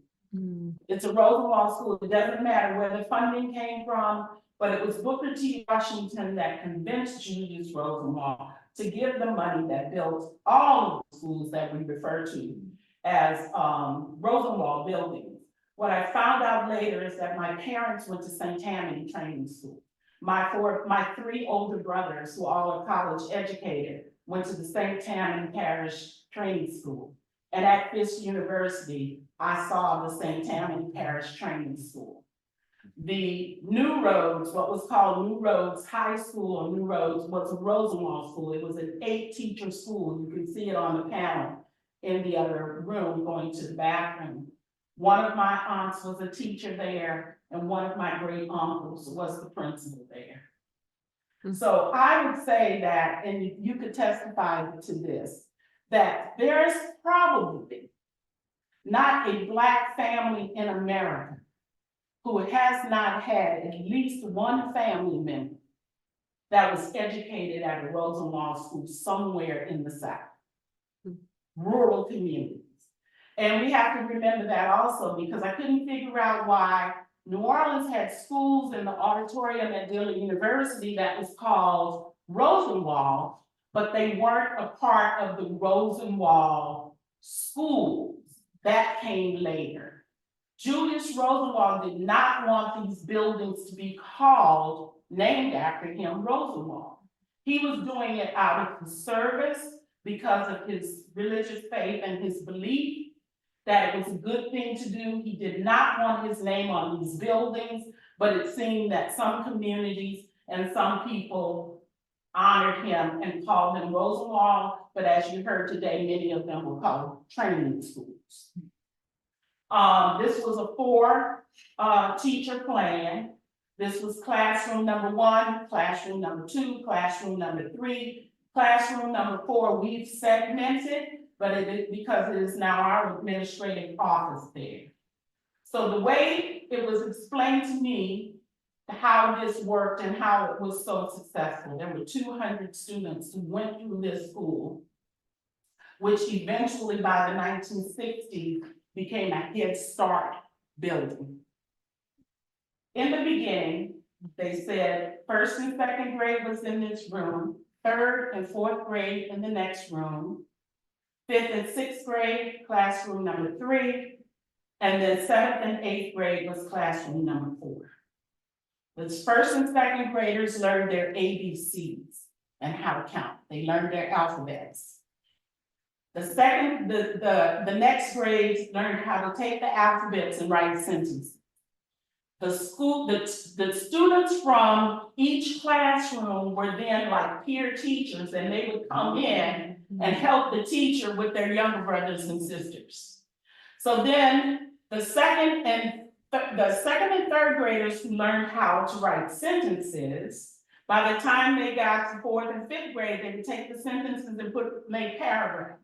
It's a Rosenwald school. It doesn't matter where the funding came from, but it was Booker T. Washington that convinced Julius Rosenwald to give the money that built all of the schools that we refer to as Rosenwald buildings. What I found out later is that my parents went to St. Tammany Training School. My 3 older brothers, who all are college educated, went to the St. Tammany Parish Training School. And at Fisk University, I saw the St. Tammany Parish Training School. The New Roads, what was called New Roads High School or New Roads, was a Rosenwald school. It was an 8-teacher school. You can see it on the panel in the other room going to the bathroom. One of my aunts was a teacher there, and one of my great uncles was the principal there. So I would say that, and you could testify to this, that there's probably not a Black family in America who has not had at least one family member that was educated at a Rosenwald school somewhere in the South. Rural communities. And we have to remember that also, because I couldn't figure out why New Orleans had schools in the auditorium at Dillard University that was called Rosenwald, but they weren't a part of the Rosenwald schools. That came later. Julius Rosenwald did not want these buildings to be called, named after him, Rosenwald. He was doing it out of his service because of his religious faith and his belief that it was a good thing to do. He did not want his name on these buildings, but it seemed that some communities and some people honored him and called him Rosenwald, but as you heard today, many of them were called training schools. This was a 4-teacher plan. This was classroom number 1, classroom number 2, classroom number 3, classroom number 4. We've segmented, but it is because it is now our administrative office there. So the way it was explained to me how this worked and how it was so successful, there were 200 students who went through this school, which eventually by the 1960s became a Head Start building. In the beginning, they said 1st and 2nd grade was in this room, 3rd and 4th grade in the next room, 5th and 6th grade, classroom number 3, and then 7th and 8th grade was classroom number 4. The 1st and 2nd graders learned their ABCs and how to count. They learned their alphabets. The next grades learned how to take the alphabets and write sentences. The students from each classroom were then like peer teachers, and they would come in and help the teacher with their younger brothers and sisters. So then the second and 3rd graders who learned how to write sentences, by the time they got to 4th and 5th grade, they would take the sentences and make paragraphs.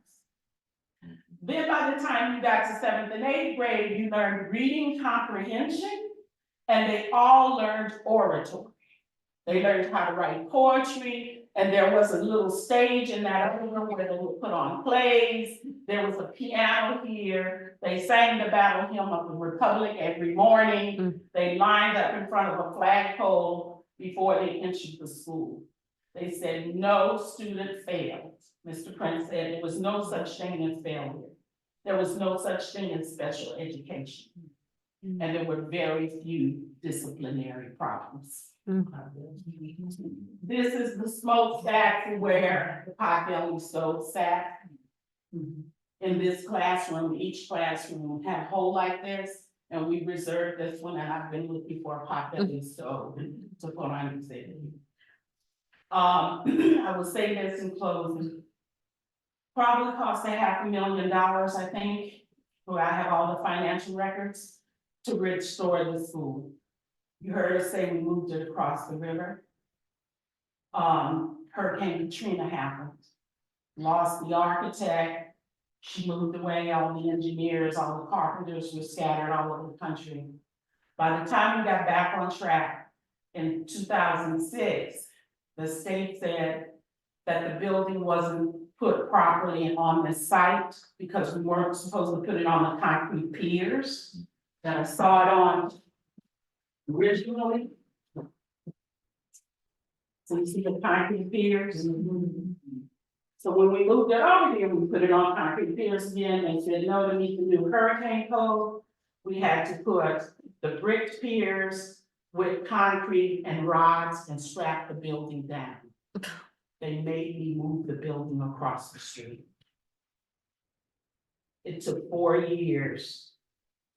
Then by the time you got to 7th and 8th grade, you learned reading comprehension, and they all learned oratory. They learned how to write poetry, and there was a little stage in that other room where they would put on plays. There was a piano here. They sang the battle hymn of the Republic every morning. They lined up in front of a flagpole before they entered the school. They said no student failed. Mr. Prince said there was no such thing as failure. There was no such thing as special education. And there were very few disciplinary problems. This is the smokestack where the potbelly stove sat. In this classroom, each classroom had a hole like this, and we reserved this one, and I've been looking for a potbelly stove to put on it. I will say this in closing. Probably cost $500,000, I think, where I have all the financial records to restore the school. You heard us say we moved it across the river. Hurricane Katrina happened. Lost the architect. She moved away, all the engineers, all the carpenters were scattered all over the country. By the time we got back on track in 2006, the state said that the building wasn't put properly on the site because we weren't supposed to put it on the concrete piers that I saw it on originally. So you see the concrete piers? So when we moved it over here, we put it on concrete piers again. They said, no, to meet the new hurricane code, we had to put the bricked piers with concrete and rods and strap the building down. They made me move the building across the street. It took 4 years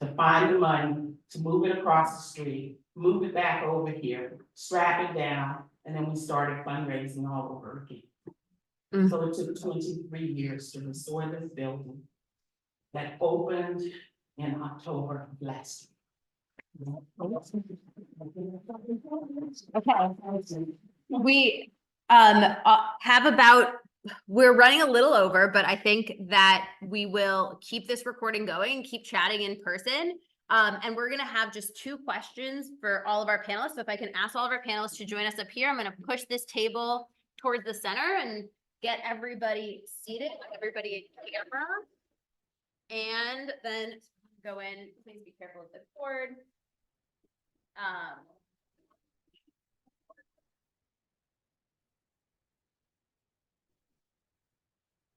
to find the money to move it across the street, move it back over here, strap it down, and then we started fundraising all over again. So it took 23 years to restore this building that opened in October of last year. Okay. We have about we're running a little over, but I think that we will keep this recording going, keep chatting in person. And we're gonna have just 2 questions for all of our panelists. So if I can ask all of our panelists to join us up here, I'm gonna push this table towards the center and get everybody seated, everybody in camera. And then go in, please be careful with the cord.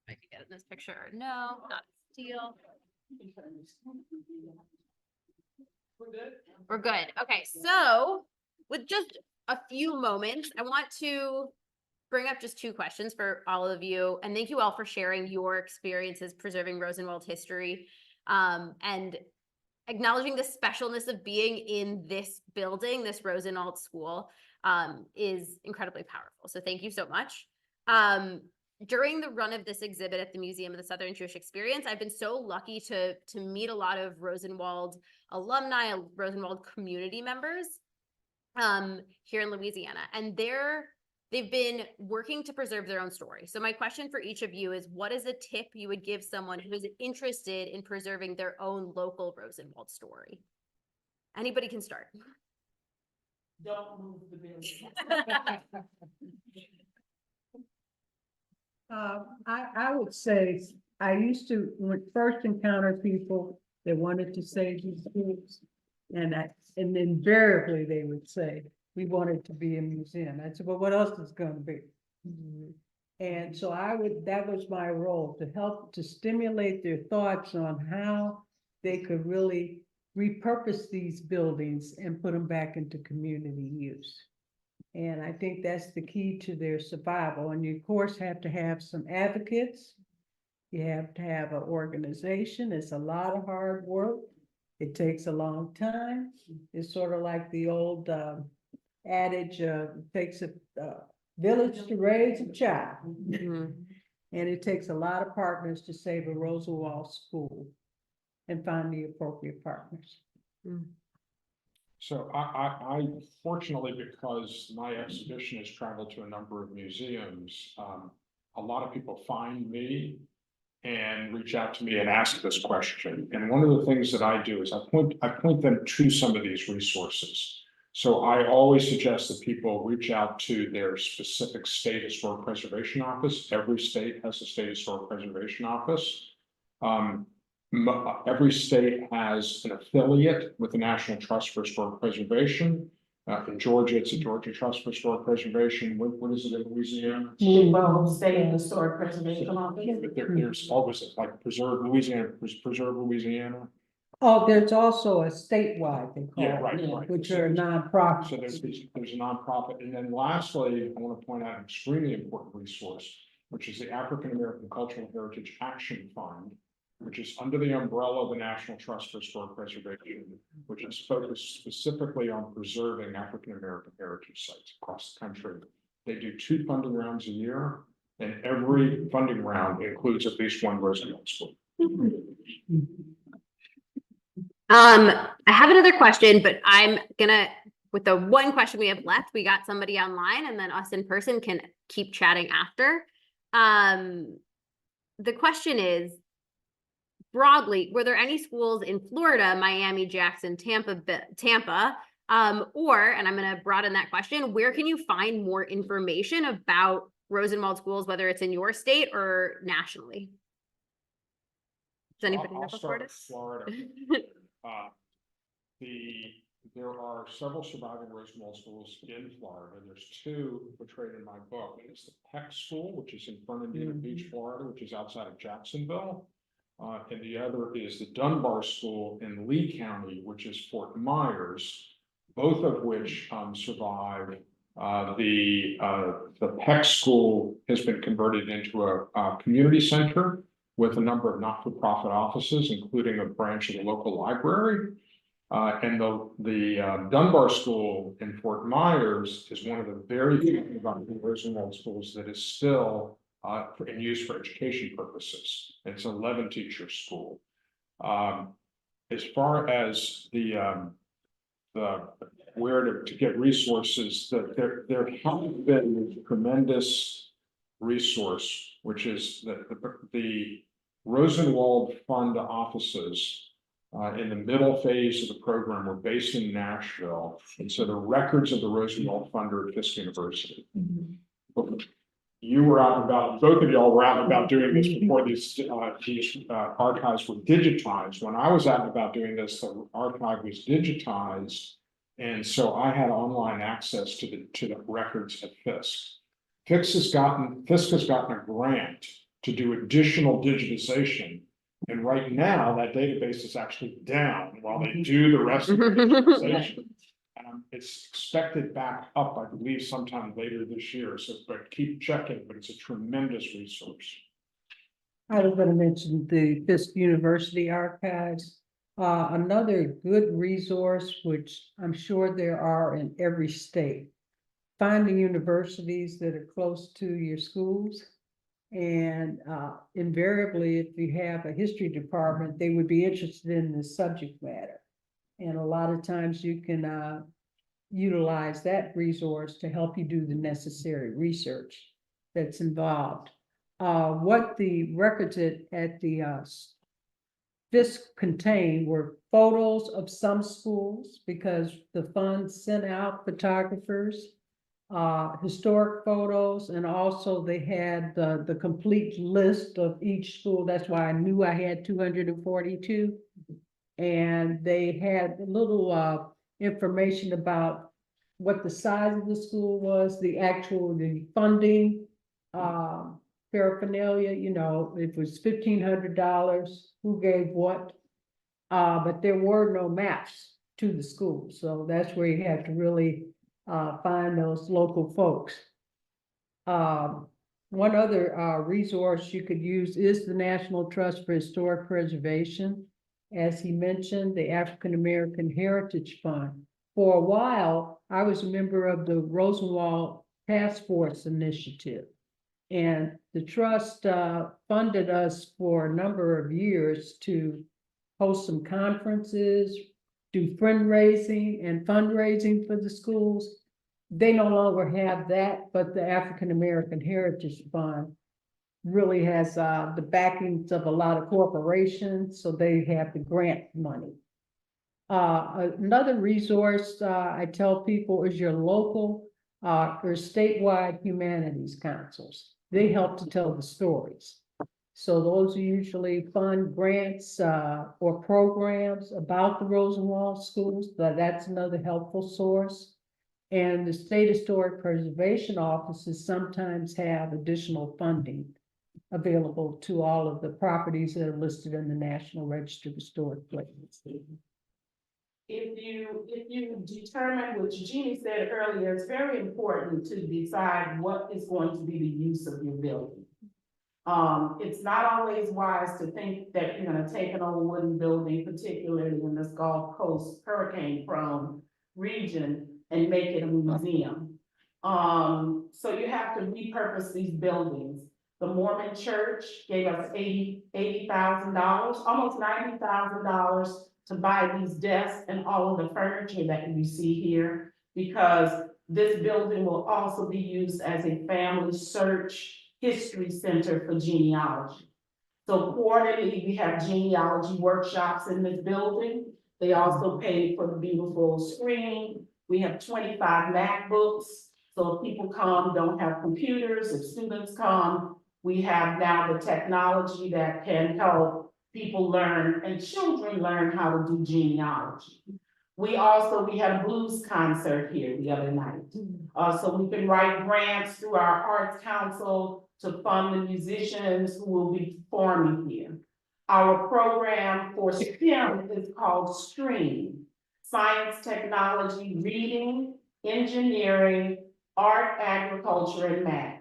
I can get it in this picture. No, not steel. We're good. Okay, so with just a few moments, I want to bring up just 2 questions for all of you. And thank you all for sharing your experiences preserving Rosenwald history, and acknowledging the specialness of being in this building, this Rosenwald school, is incredibly powerful. So thank you so much. During the run of this exhibit at the Museum of the Southern Jewish Experience, I've been so lucky to meet a lot of Rosenwald alumni, Rosenwald community members here in Louisiana, and they've been working to preserve their own story. So my question for each of you is, what is a tip you would give someone who is interested in preserving their own local Rosenwald story? Anybody can start. Don't move the building. I would say, I used to, when first encounter people that wanted to save these schools, and invariably they would say, we want it to be a museum. I said, well, what else is gonna be? And so that was my role, to help to stimulate their thoughts on how they could really repurpose these buildings and put them back into community use. And I think that's the key to their survival. And you, of course, have to have some advocates. You have to have an organization. It's a lot of hard work. It takes a long time. It's sort of like the old adage, it takes a village to raise a child. And it takes a lot of partners to save a Rosenwald school and find the appropriate partners. So I fortunately, because my exhibition has traveled to a number of museums, a lot of people find me and reach out to me and ask this question. And one of the things that I do is I point them to some of these resources. So I always suggest that people reach out to their specific state historic preservation office. Every state has a state historic preservation office. Every state has an affiliate with the National Trust for Historic Preservation. In Georgia, it's a Georgia Trust for Historic Preservation. What is it in Louisiana? State Historic Preservation Office. But there's always like Preserve Louisiana, Preserve Louisiana. Oh, there's also a statewide, they Yeah, call it, right. which So are nonprofits. So there's a nonprofit. And then lastly, I want to point out an extremely important resource, which is the African American Cultural Heritage Action Fund, which is under the umbrella of the National Trust for Historic Preservation, which is focused specifically on preserving African American heritage sites across the country. They do 2 funding rounds a year, and every funding round includes at least one Rosenwald school. I have another question, but I'm gonna, with the one question we have left, we got somebody online, and then us in person can keep chatting after. The question is, broadly, were there any schools in Florida, Miami, Jackson, Tampa, or, and I'm going to broaden that question, where can you find more information about Rosenwald schools, whether it's in your state or nationally? Does anybody know Florida? There are several surviving Rosenwald schools in Florida. There's 2 portrayed in my book. It's the Peck School, which is in Fernandina Beach, Florida, which is outside of Jacksonville. And the other is the Dunbar School in Lee County, which is Fort Myers, both of which survived. The Peck School has been converted into a community center with a number of not-for-profit offices, including a branch of the local library. And the Dunbar School in Fort Myers is one of the very few Rosenwald schools that is still in use for education purposes. It's an 11-teacher school. As far as where to get resources, there have been tremendous resource, which is that the Rosenwald Fund offices in the middle phase of the program were based in Nashville. And so the records of the Rosenwald Fund are at Fisk University. You were out and about, both of y'all were out and about doing this before these archives were digitized. When I was out and about doing this, the archive was digitized. And so I had online access to the records at Fisk. Fisk has gotten a grant to do additional digitization. And right now, that database is actually down while they do the rest of the digitization. And it's expected back up, I believe, sometime later this year. So, but keep checking, but it's a tremendous resource. I was gonna mention the Fisk University Archives. Another good resource, which I'm sure there are in every state. Find the universities that are close to your schools. And invariably, if you have a history department, they would be interested in the subject matter. And a lot of times you can utilize that resource to help you do the necessary research that's involved. What the records at the Fisk contained were photos of some schools because the fund sent out photographers, historic photos, and also they had the complete list of each school. That's why I knew I had 242. And they had a little information about what the size of the school was, the funding, paraphernalia, you know, it was $1,500, who gave what. But there were no maps to the school. So that's where you have to really find those local folks. One other resource you could use is the National Trust for Historic Preservation. As he mentioned, the African American Heritage Fund. For a while, I was a member of the Rosenwald Task Force Initiative. And the trust funded us for a number of years to host some conferences, do fundraising for the schools. They no longer have that, but the African American Heritage Fund really has the backings of a lot of corporations, so they have the grant money. Another resource I tell people is your local or statewide humanities councils. They help to tell the stories. So those are usually fund grants or programs about the Rosenwald schools, but that's another helpful source. And the state historic preservation offices sometimes have additional funding available to all of the properties that are listed in the National Register of Historic Places. If you determine, which Jeanne said earlier, it's very important to decide what is going to be the use of your building. It's not always wise to think that you're gonna take an old wooden building, particularly in this Gulf Coast hurricane-prone region, and make it a museum. So you have to repurpose these buildings. The Mormon Church gave us $80,000, almost $90,000 to buy these desks and all of the furniture that you see here, because this building will also be used as a family search history center for genealogy. So quarterly, we have genealogy workshops in this building. They also paid for the beautiful screen. We have 25 MacBooks. So if people come, don't have computers, if students come, we have now the technology that can help people learn and children learn how to do genealogy. We had a blues concert here the other night. So we can write grants through our Arts Council to fund the musicians who will be performing here. Our program for STEM is called STREAM: Science, Technology, Reading, Engineering, Art, Agriculture, and Math.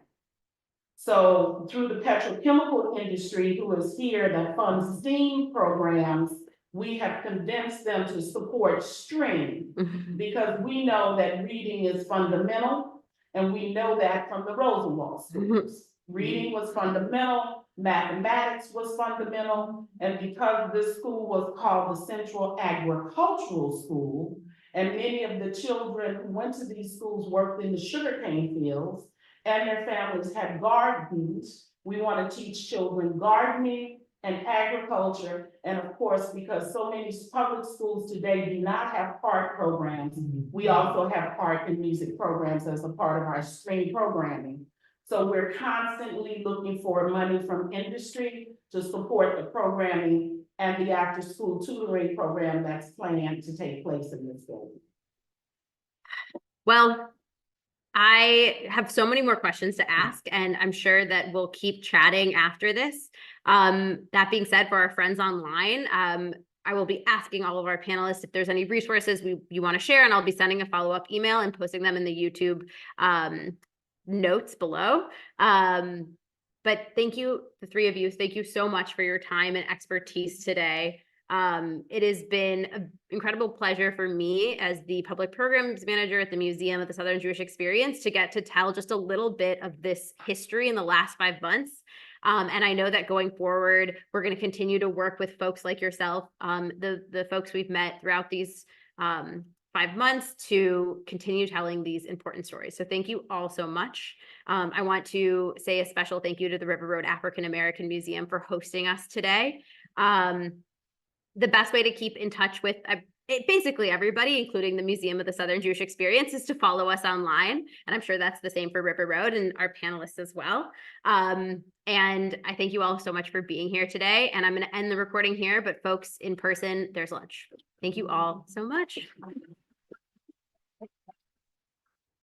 So through the petrochemical industry who is here that funds STEAM programs, we have convinced them to support STREAM because we know that reading is fundamental, and we know that from the Rosenwald schools. Reading was fundamental, mathematics was fundamental, and because this school was called the Central Agricultural School, and many of the children who went to these schools worked in the sugarcane fields, and their families have gardens. We want to teach children gardening and agriculture. And of course, because so many public schools today do not have art programs, we also have art and music programs as a part of our spring programming. So we're constantly looking for money from industry to support the programming and the after-school tutoring program that's planned to take place in this building. Well, I have so many more questions to ask, and I'm sure that we'll keep chatting after this. That being said, for our friends online, I will be asking all of our panelists if there's any resources you want to share, and I'll be sending a follow-up email and posting them in the YouTube notes below. But thank you, the three of you. Thank you so much for your time and expertise today. It has been an incredible pleasure for me as the public programs manager at the Museum of the Southern Jewish Experience to get to tell just a little bit of this history in the last 5 months. And I know that going forward, we're going to continue to work with folks like yourself, the folks we've met throughout these 5 months, to continue telling these important stories. So thank you all so much. I want to say a special thank you to the River Road African American Museum for hosting us today. The best way to keep in touch with basically everybody, including the Museum of the Southern Jewish Experience, is to follow us online. And I'm sure that's the same for River Road and our panelists as well. And I thank you all so much for being here today. And I'm going to end the recording here, but folks in person, there's lunch. Thank you all so much.